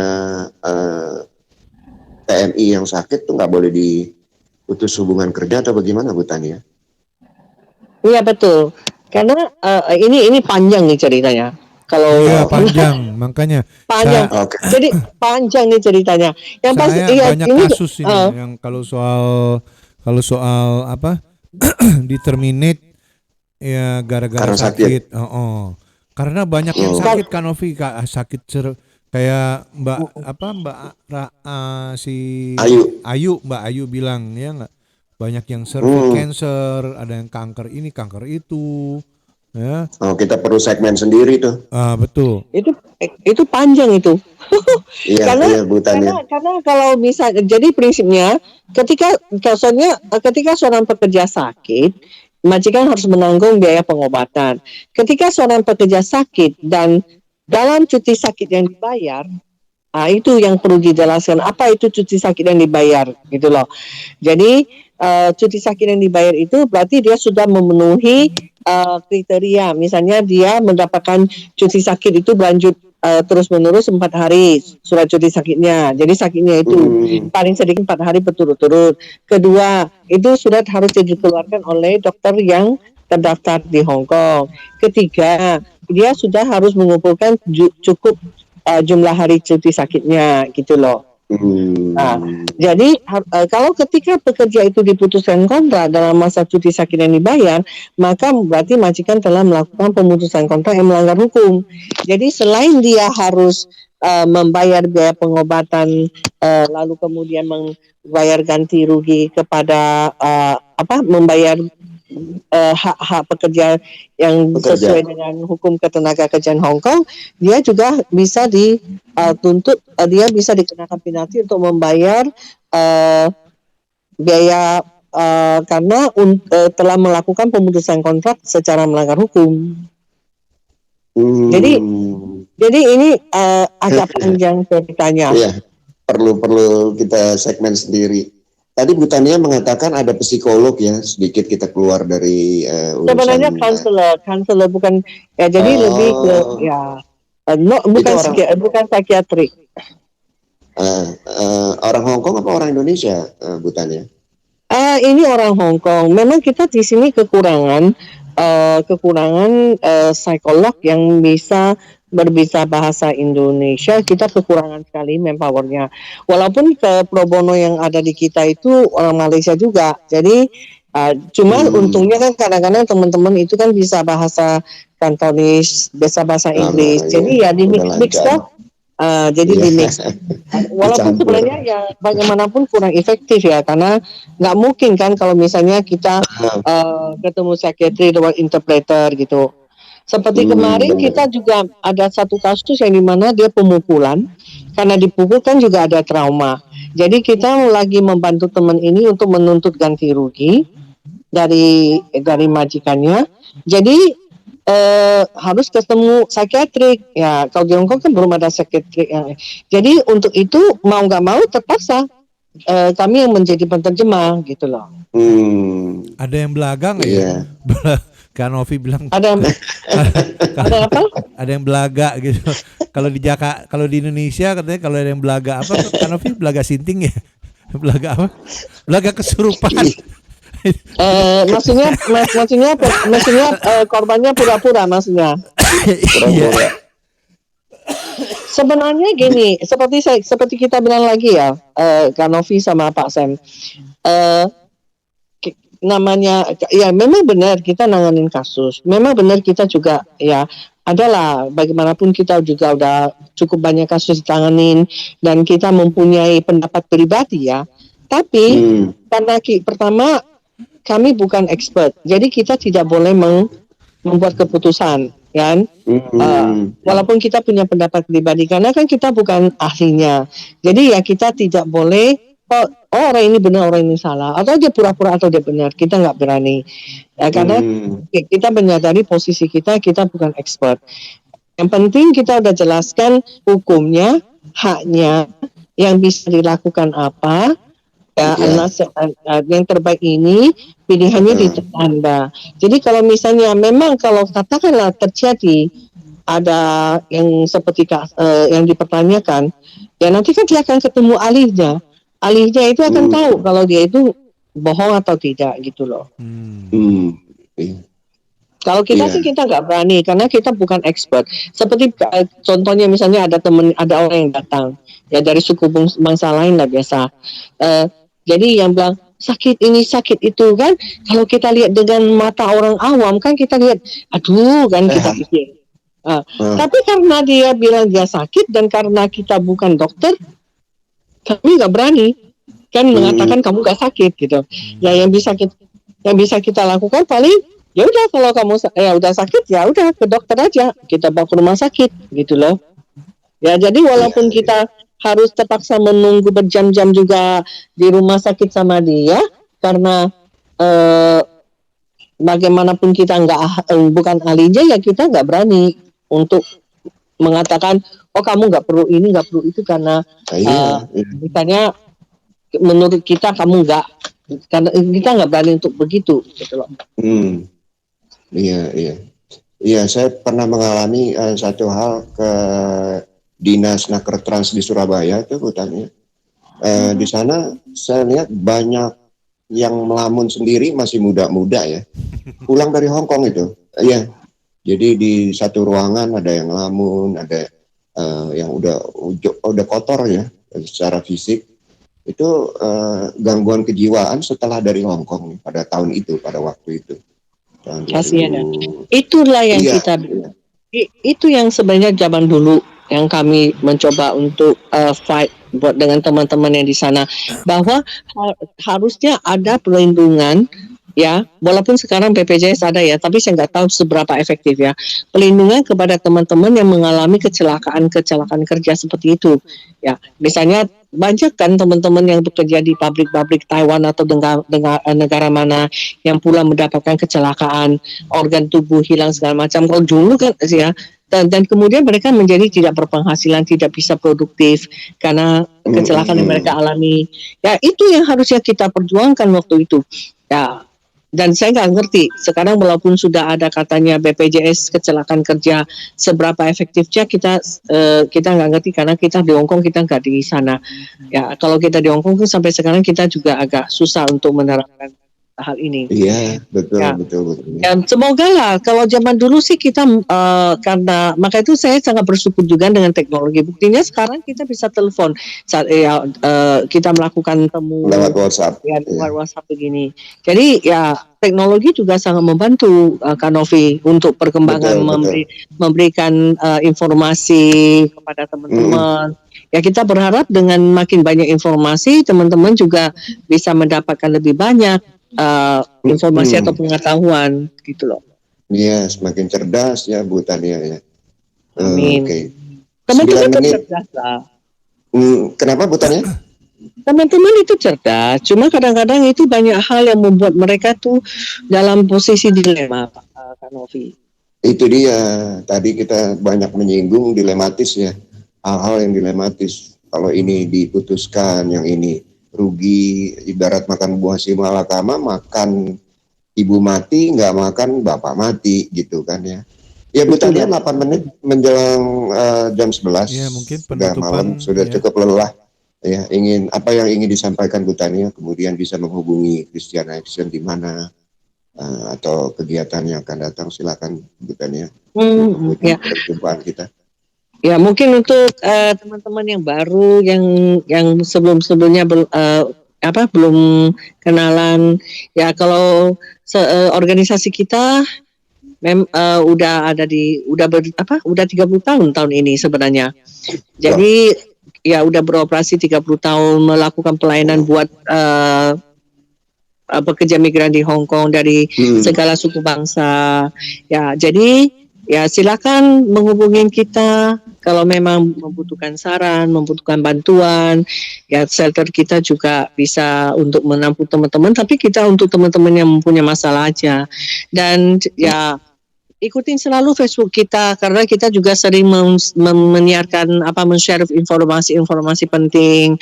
Speaker 12: TNI yang sakit tuh nggak boleh diputus hubungan kerja atau bagaimana Bu Tania?
Speaker 13: Iya betul, karena ini panjang nih ceritanya. Kalau
Speaker 11: panjang, makanya
Speaker 13: panjang. Jadi panjang nih ceritanya. Yang pasti
Speaker 11: banyak kasus ini yang kalau soal apa diterminate ya gara-gara sakit. Karena banyak yang sakit kan Novi, sakit kayak Mbak Mbak Ayu bilang ya nggak, banyak yang cervix cancer, ada yang kanker ini kanker itu ya. Kita perlu segmen sendiri tuh. Betul.
Speaker 13: Itu panjang itu. Karena kalau misalnya, jadi prinsipnya ketika seorang pekerja sakit, majikan harus menanggung biaya pengobatan. Ketika seorang pekerja sakit dan dalam cuti sakit yang dibayar, itu yang perlu dijelaskan. Apa itu cuti sakit yang dibayar, gitu loh. Jadi cuti sakit yang dibayar itu berarti dia sudah memenuhi kriteria. Misalnya dia mendapatkan cuti sakit itu berlanjut terus-menerus 4 hari surat cuti sakitnya. Jadi sakitnya itu paling sedikit 4 hari berturut-turut. Kedua, itu surat harus dikeluarkan oleh dokter yang terdaftar di Hong Kong. Ketiga, dia sudah harus mengumpulkan cukup jumlah hari cuti sakitnya gitu loh. Jadi kalau ketika pekerja itu diputuskan kontrak dalam masa cuti sakit yang dibayar, maka berarti majikan telah melakukan pemutusan kontrak yang melanggar hukum. Jadi selain dia harus membayar biaya pengobatan, lalu kemudian membayar ganti rugi kepada membayar hak-hak pekerja yang sesuai dengan hukum ketenagakerjaan Hong Kong, dia juga bisa dituntut, dia bisa dikenakan penalti untuk membayar biaya karena telah melakukan pemutusan kontrak secara melanggar hukum. Jadi ini agak panjang ceritanya.
Speaker 12: Iya, perlu kita segmen sendiri. Tadi Bu Tania mengatakan ada psikolog ya, sedikit kita keluar dari
Speaker 13: sebenarnya counselor bukan ya, jadi lebih ke ya bukan psikiatrik.
Speaker 12: Orang Hong Kong apa orang Indonesia, Bu Tania?
Speaker 13: Ini orang Hong Kong. Memang kita di sini kekurangan psikolog yang bisa berbicara bahasa Indonesia. Kita kekurangan sekali manpowernya. Walaupun ke pro bono yang ada di kita itu orang Malaysia juga. Jadi cuma untungnya kan kadang-kadang teman-teman itu kan bisa bahasa Kantonis, bisa bahasa Inggris. Jadi ya di mix toh. Jadi di mix. Walaupun sebenarnya ya bagaimanapun kurang efektif ya, karena nggak mungkin kan kalau misalnya kita ketemu psikiatri lewat interpreter gitu. Seperti kemarin kita juga ada satu kasus yang dimana dia pemukulan, karena dipukul kan juga ada trauma. Jadi kita lagi membantu teman ini untuk menuntut ganti rugi dari majikannya. Jadi harus ketemu psikiatrik ya. Kalau di Hong Kong kan belum ada psikiatrik yang. Jadi untuk itu mau nggak mau terpaksa kami yang menjadi penterjemah gitu loh.
Speaker 11: Ada yang belaga nggak ya? Kan Novi bilang
Speaker 13: ada apa?
Speaker 11: Ada yang belaga gitu. Kalau di Jakarta, kalau di Indonesia katanya kalau ada yang belaga apa? Kan Novi belaga sinting ya? Belaga apa? Belaga kesurupan.
Speaker 13: Maksudnya korbannya pura-pura maksudnya.
Speaker 11: Iya.
Speaker 13: Sebenarnya gini, seperti kita bilang lagi ya, Kak Novi sama Pak Sam. Namanya ya memang benar kita nanganin kasus. Memang benar kita juga ya adalah bagaimanapun kita juga udah cukup banyak kasus ditanganin dan kita mempunyai pendapat pribadi ya. Tapi karena pertama kami bukan expert, jadi kita tidak boleh membuat keputusan, kan? Walaupun kita punya pendapat pribadi, karena kan kita bukan ahlinya. Jadi ya kita tidak boleh orang ini benar, orang ini salah, atau dia pura-pura atau dia benar. Kita nggak berani, ya, karena kita menyadari posisi kita bukan expert. Yang penting kita udah jelaskan hukumnya, haknya, yang bisa dilakukan apa. Ya, yang terbaik ini pilihannya di Anda. Jadi kalau misalnya memang kalau katakanlah terjadi ada yang seperti yang dipertanyakan, ya nanti kan dia akan ketemu ahlinya. Ahlinya itu akan tahu kalau dia itu bohong atau tidak gitu loh. Kalau kita sih kita nggak berani karena kita bukan expert. Seperti contohnya misalnya ada orang yang datang ya dari suku bangsa lain lah biasa. Jadi yang bilang sakit ini sakit itu kan, kalau kita lihat dengan mata orang awam kan kita lihat aduh kan kita pikir. Tapi karena dia bilang dia sakit dan karena kita bukan dokter, kami nggak berani kan mengatakan kamu nggak sakit gitu. Ya yang bisa kita lakukan paling ya udah kalau kamu udah sakit ya udah ke dokter aja, kita bawa ke rumah sakit gitu loh. Ya jadi walaupun kita harus terpaksa menunggu berjam-jam juga di rumah sakit sama dia karena bagaimanapun kita bukan ahlinya ya kita nggak berani untuk mengatakan oh kamu nggak perlu ini nggak perlu itu karena misalnya menurut kita kamu karena kita nggak berani untuk begitu gitu loh.
Speaker 12: Iya, saya pernah mengalami satu hal ke Dinas Nakertrans di Surabaya tuh hutannya. Di sana saya lihat banyak yang melamun sendiri, masih muda-muda ya, pulang dari Hong Kong itu. Iya, jadi di satu ruangan ada yang ngelamun, ada yang udah kotor ya secara fisik. Itu gangguan kejiwaan setelah dari Hong Kong pada tahun itu, pada waktu itu.
Speaker 13: Kasihan. Itulah yang kita itu yang sebenarnya zaman dulu yang kami mencoba untuk fight buat dengan teman-teman yang di sana, bahwa harusnya ada perlindungan ya, walaupun sekarang BPJS ada ya, tapi saya nggak tahu seberapa efektif ya, pelindungan kepada teman-teman yang mengalami kecelakaan kerja seperti itu ya. Misalnya banyak kan teman-teman yang bekerja di pabrik-pabrik Taiwan atau negara mana yang pula mendapatkan kecelakaan, organ tubuh hilang segala macam. Kalau dulu kan ya, dan kemudian mereka menjadi tidak berpenghasilan, tidak bisa produktif karena kecelakaan yang mereka alami. Ya itu yang harusnya kita perjuangkan waktu itu ya. Dan saya nggak ngerti sekarang, walaupun sudah ada katanya BPJS kecelakaan kerja, seberapa efektifnya kita nggak ngerti karena kita di Hongkong, kita nggak di sana ya. Kalau kita di Hongkong sampai sekarang kita juga agak susah untuk menerapkan hal ini.
Speaker 12: Iya, betul.
Speaker 13: Dan semoga lah, kalau zaman dulu sih kita karena maka itu saya sangat bersyukur juga dengan teknologi. Buktinya sekarang kita bisa telepon saat kita melakukan temu
Speaker 12: lewat WhatsApp.
Speaker 13: Ya, lewat WhatsApp begini. Jadi ya teknologi juga sangat membantu Kak Novi untuk perkembangan, memberikan informasi kepada teman-teman. Ya kita berharap dengan makin banyak informasi, teman-teman juga bisa mendapatkan lebih banyak informasi atau pengetahuan gitu loh.
Speaker 12: Iya, semakin cerdas ya Bu Tania ya.
Speaker 13: Amin.
Speaker 12: Okay.
Speaker 13: Teman-teman itu cerdas lah.
Speaker 12: Kenapa Bu Tania?
Speaker 13: Teman-teman itu cerdas, cuma kadang-kadang itu banyak hal yang membuat mereka tuh dalam posisi dilema, Kak Novi.
Speaker 12: Itu dia, tadi kita banyak menyinggung dilematis ya, hal-hal yang dilematis. Kalau ini diputuskan, yang ini rugi, ibarat makan buah si malakama, makan ibu mati, nggak makan bapak mati gitu kan ya. Ya Bu Tania, 8 menit menjelang jam 11
Speaker 11: ya, mungkin
Speaker 12: sudah malam, sudah cukup lelah ya. Apa yang ingin disampaikan Bu Tania, kemudian bisa menghubungi Christian Action di mana atau kegiatan yang akan datang, silakan Bu Tania. Perjumpaan kita.
Speaker 13: Ya mungkin untuk teman-teman yang baru yang sebelumnya belum kenalan ya, kalau organisasi kita udah 30 tahun ini sebenarnya. Jadi ya udah beroperasi 30 tahun, melakukan pelayanan buat pekerja migran di Hong Kong dari segala suku bangsa. Ya jadi ya silakan menghubungi kita kalau memang membutuhkan saran, membutuhkan bantuan. Ya shelter kita juga bisa untuk menampung teman-teman, tapi kita untuk teman-teman yang mempunyai masalah aja. Dan ya ikutin selalu Facebook kita karena kita juga sering menyiarkan men-share informasi penting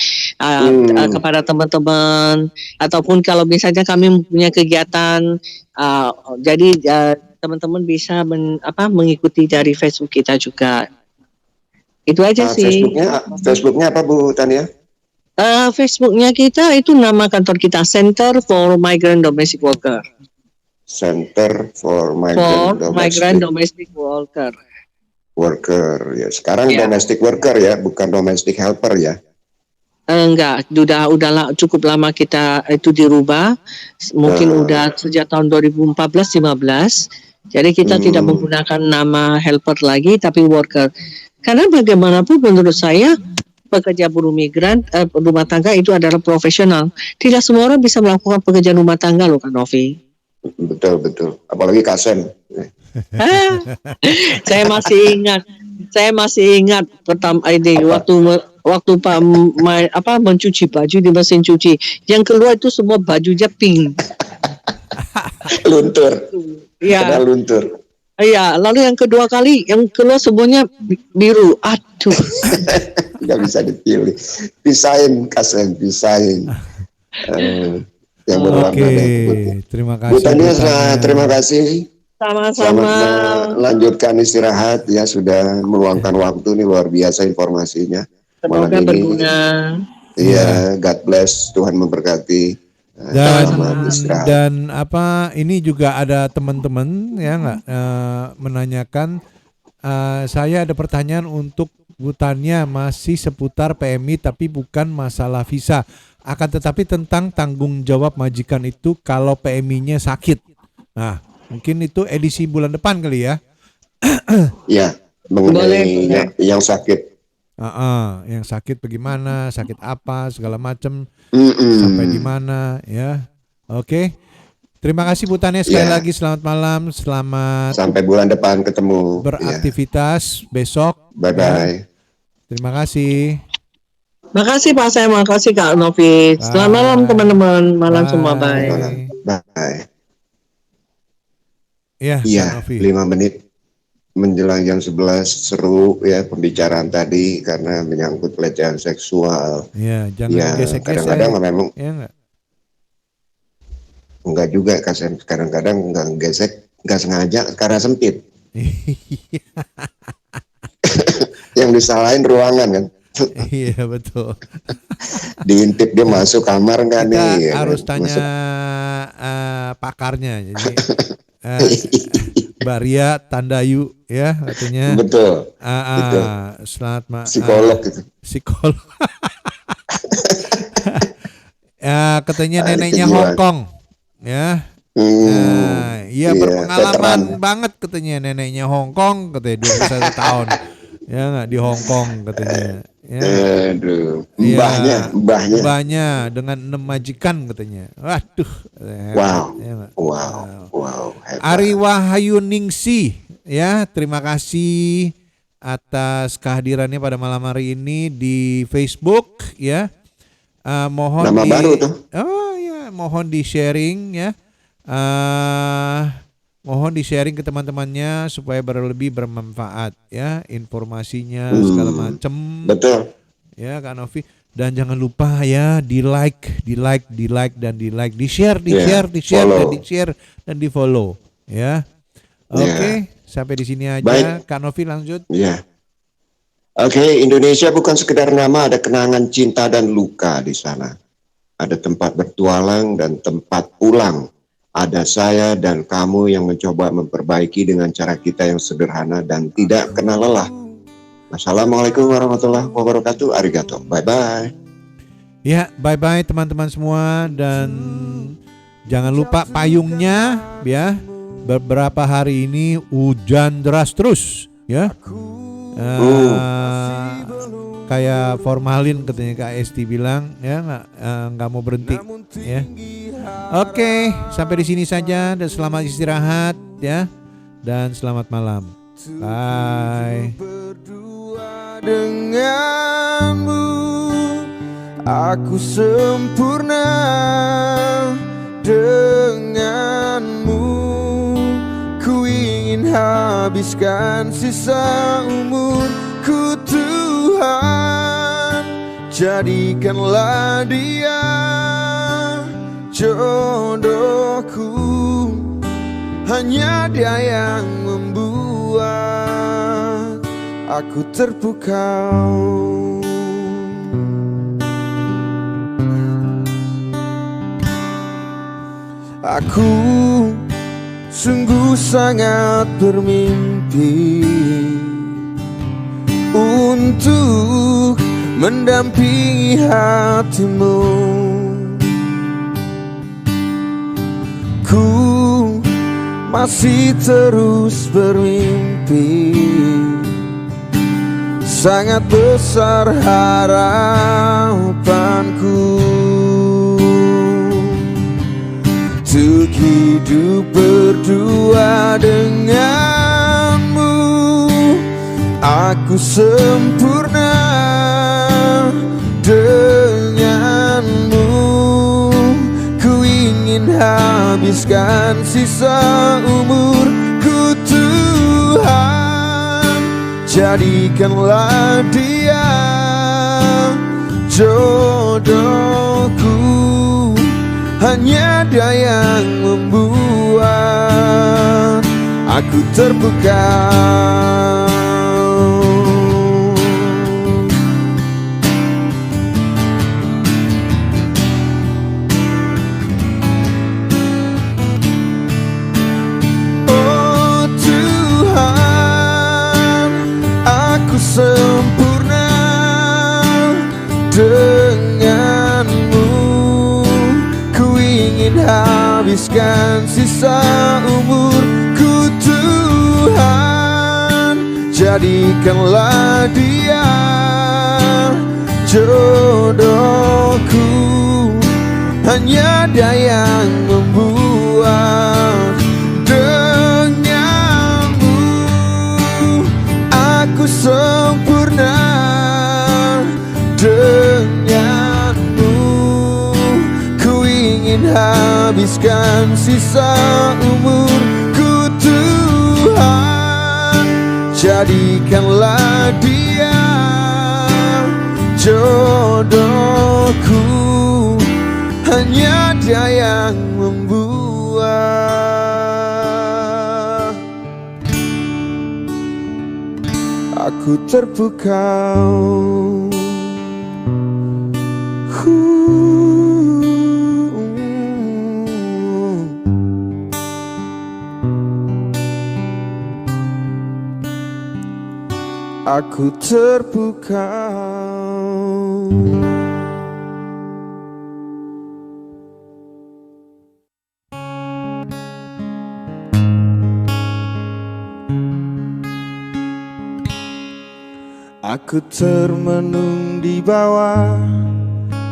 Speaker 13: kepada teman-teman, ataupun kalau misalnya kami mempunyai kegiatan jadi teman-teman bisa mengikuti dari Facebook kita juga. Itu aja sih.
Speaker 12: Facebooknya apa Bu Tania?
Speaker 13: Facebooknya kita itu nama kantor kita, Center for Migrant Domestic Worker.
Speaker 12: Center for Migrant
Speaker 13: Domestic Worker.
Speaker 12: Ya, sekarang domestic worker ya, bukan domestic helper ya.
Speaker 13: Enggak, udah cukup lama kita itu dirubah. Mungkin udah sejak tahun 2014-15. Jadi kita tidak menggunakan nama helper lagi, tapi worker. Karena bagaimanapun menurut saya pekerja buruh migran rumah tangga itu adalah profesional. Tidak semua orang bisa melakukan pekerjaan rumah tangga loh Kak Novi.
Speaker 12: Betul. Apalagi Kasen.
Speaker 13: Saya masih ingat pertama ini waktu Pak mencuci baju di mesin cuci. Yang keluar itu semua bajunya pink.
Speaker 12: Luntur.
Speaker 13: Iya.
Speaker 12: Luntur.
Speaker 13: Iya, lalu yang kedua kali yang keluar semuanya biru. Aduh.
Speaker 12: Nggak bisa dipilih. Pisahin Kasen. yang berwarna
Speaker 11: Oke,
Speaker 12: putih.
Speaker 11: terima
Speaker 12: Bu
Speaker 11: kasih.
Speaker 12: Tania,
Speaker 11: Bu Tania.
Speaker 12: terima kasih.
Speaker 13: Sama-sama.
Speaker 12: Selamat melanjutkan istirahat ya, sudah meluangkan waktu nih, luar biasa informasinya malam
Speaker 13: Semoga
Speaker 12: ini.
Speaker 13: berguna.
Speaker 12: Iya, God bless, Tuhan memberkati. Selamat istirahat.
Speaker 11: Dan apa ini juga ada teman-teman ya nggak menanyakan, saya ada pertanyaan untuk Bu Tania, masih seputar PMI tapi bukan masalah visa, akan tetapi tentang tanggung jawab majikan itu kalau PMI-nya sakit. Nah, mungkin itu edisi bulan depan kali ya.
Speaker 12: Ya, mengenai yang sakit.
Speaker 11: Yang sakit bagaimana, sakit apa, segala macam, sampai di mana ya. Oke. Terima kasih Bu Tania sekali lagi, selamat malam, selamat
Speaker 12: sampai bulan depan ketemu.
Speaker 11: Beraktivitas besok.
Speaker 12: Bye-bye.
Speaker 11: Terima kasih.
Speaker 13: Makasih Pak Sam, makasih Kak Novi. Selamat malam teman-teman, malam semua, bye.
Speaker 12: Bye.
Speaker 11: Ya,
Speaker 12: iya, 5 menit menjelang jam 11, seru ya pembicaraan tadi karena menyangkut pelecehan seksual.
Speaker 11: Ya, jangan gesek-gesek.
Speaker 12: Kadang-kadang memang
Speaker 11: ya
Speaker 12: enggak juga, kadang-kadang enggak gesek, enggak sengaja karena sempit. Yang disalahin ruangan kan.
Speaker 11: Iya betul.
Speaker 12: Diintip dia masuk kamar enggak nih?
Speaker 11: Harus tanya pakarnya. Jadi Mbak Ria Tandayu ya katanya.
Speaker 12: Betul.
Speaker 11: Selamat
Speaker 12: psikolog itu.
Speaker 11: Psikolog. Katanya neneknya Hongkong ya. Iya berpengalaman banget katanya, neneknya Hongkong katanya 21 tahun. Ya nggak, di Hongkong katanya. Ya.
Speaker 12: Aduh, mbahnya
Speaker 11: dengan 6 majikan katanya. Waduh.
Speaker 12: Wow.
Speaker 11: Ari Wahyu Ningsi ya, terima kasih atas kehadirannya pada malam hari ini di Facebook ya. Mohon
Speaker 12: nama baru tuh.
Speaker 11: Oh ya, mohon di sharing ya. Mohon di-sharing ke teman-temannya supaya lebih bermanfaat ya, informasinya segala macam.
Speaker 12: Betul.
Speaker 11: Ya Kak Novi, dan jangan lupa ya di-like dan di-like, di-share dan di-follow ya. Oke, sampai di sini aja.
Speaker 12: Baik.
Speaker 11: Kak Novi lanjut.
Speaker 12: Ya. Oke, Indonesia bukan sekedar nama, ada kenangan cinta dan luka di sana. Ada tempat bertualang dan tempat pulang. Ada saya dan kamu yang mencoba memperbaiki dengan cara kita yang sederhana dan tidak kenal lelah. Wassalamualaikum warahmatullahi wabarakatuh. Arigato. Bye-bye.
Speaker 11: Ya, bye-bye teman-teman semua. Dan jangan lupa payungnya ya. Beberapa hari ini hujan deras terus ya. Kayak formalin katanya Kak Esti bilang ya, nggak mau berhenti ya. Oke, sampai di sini saja dan selamat istirahat ya, dan selamat malam. Bye.
Speaker 10: Denganmu aku sempurna, denganmu ku ingin habiskan sisa umurku. Tuhan, jadikanlah dia jodohku, hanya dia yang membuat aku terpukau. Aku sungguh sangat bermimpi untuk mendampingi hatimu. Ku masih terus bermimpi, sangat besar harapanku untuk hidup berdua denganmu. Aku sempurna denganmu, ku ingin habiskan sisa umurku. Tuhan, jadikanlah dia jodohku, hanya dia yang membuat aku terpukau. Oh Tuhan, aku sempurna denganmu. Ku ingin habiskan sisa umurku Tuhan, jadikanlah dia jodohku, hanya dia yang membuat. Denganmu aku sempurna, denganmu ku ingin habiskan sisa umurku Tuhan, jadikanlah dia jodohku, hanya dia yang membuat aku terpukau. Aku terpukau. Aku termenung di bawah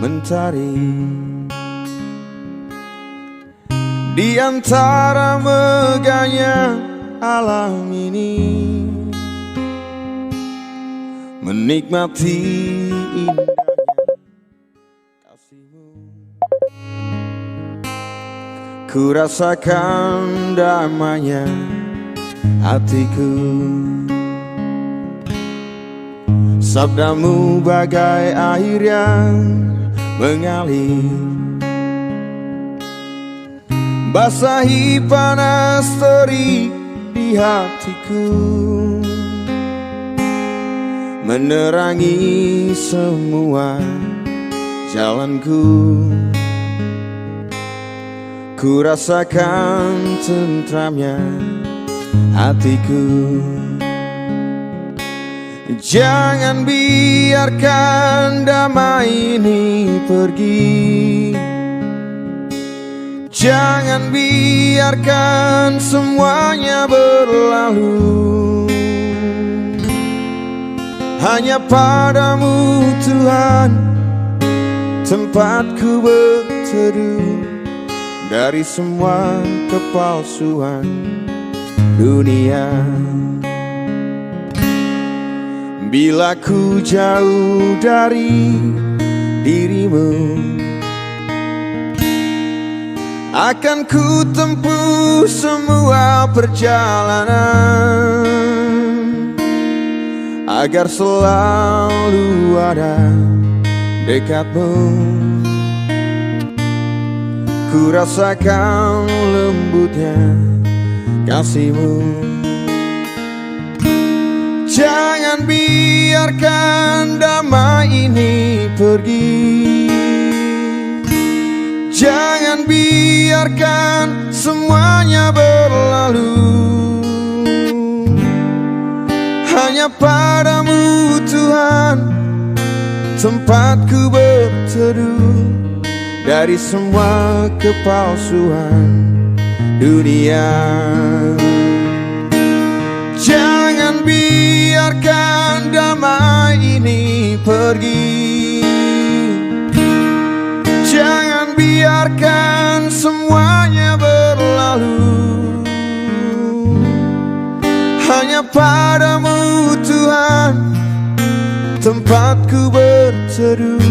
Speaker 10: mentari, di antara megahnya alam ini, menikmati indahnya kasih-Mu. Ku rasakan damainya hatiku, sabda-Mu bagai air yang mengalir, basahi panas terik di hatiku, menerangi semua jalanku. Ku rasakan tentramnya hatiku. Jangan biarkan damai ini pergi, jangan biarkan semuanya berlalu. Hanya padamu Tuhan tempatku berteduh, dari semua kepalsuan dunia. Bila ku jauh dari diri-Mu, akan ku tempuh semua perjalanan, agar selalu ada dekat-Mu. Ku rasakan lembutnya kasih-Mu. Jangan biarkan damai ini pergi, jangan biarkan semuanya berlalu. Hanya padamu Tuhan tempatku berteduh, dari semua kepalsuan dunia. Jangan biarkan damai ini pergi, jangan biarkan semuanya berlalu. Hanya padamu Tuhan tempatku berteduh,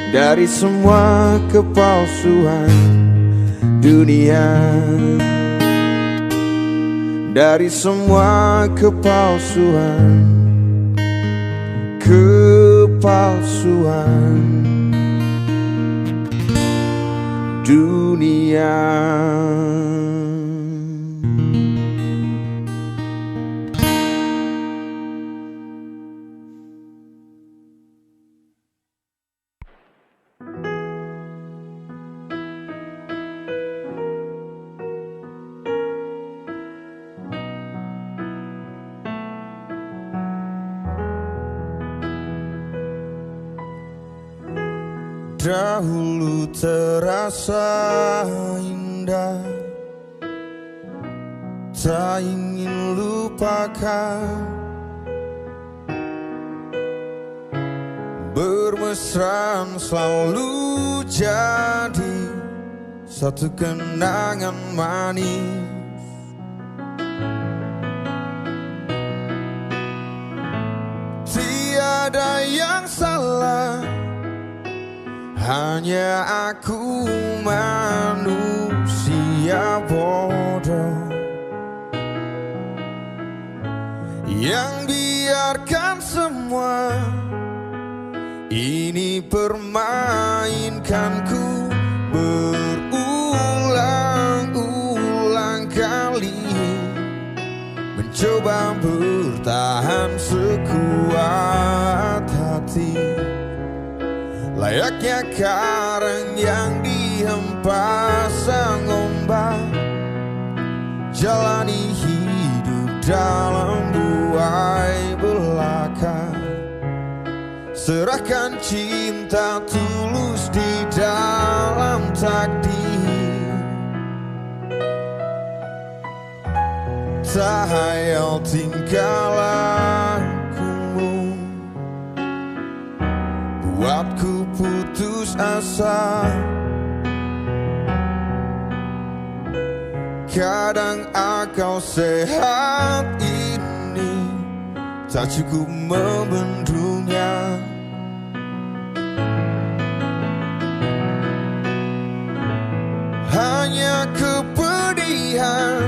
Speaker 10: dari semua kepalsuan dunia, dari semua kepalsuan dunia. Dahulu terasa indah, tak ingin lupakan. Bermesraan selalu jadi satu kenangan manis. Tiada yang salah, hanya aku manusia bodoh yang biarkan semua ini permainkanku berulang-ulang kali, mencoba bertahan sekuat hati. Layaknya karang yang dihempasang ombak, jalani hidup dalam buai belaka. Serahkan cinta tulus di dalam takdir. Tak hayal tingkah lakumu buatku putus asa. Kadang akal sehat ini tak cukup membendungnya. Hanya kepedihan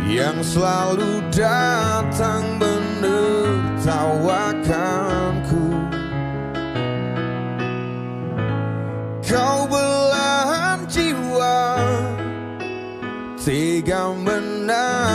Speaker 10: yang selalu datang menertawakanku. Kau belahan jiwa, tega menahan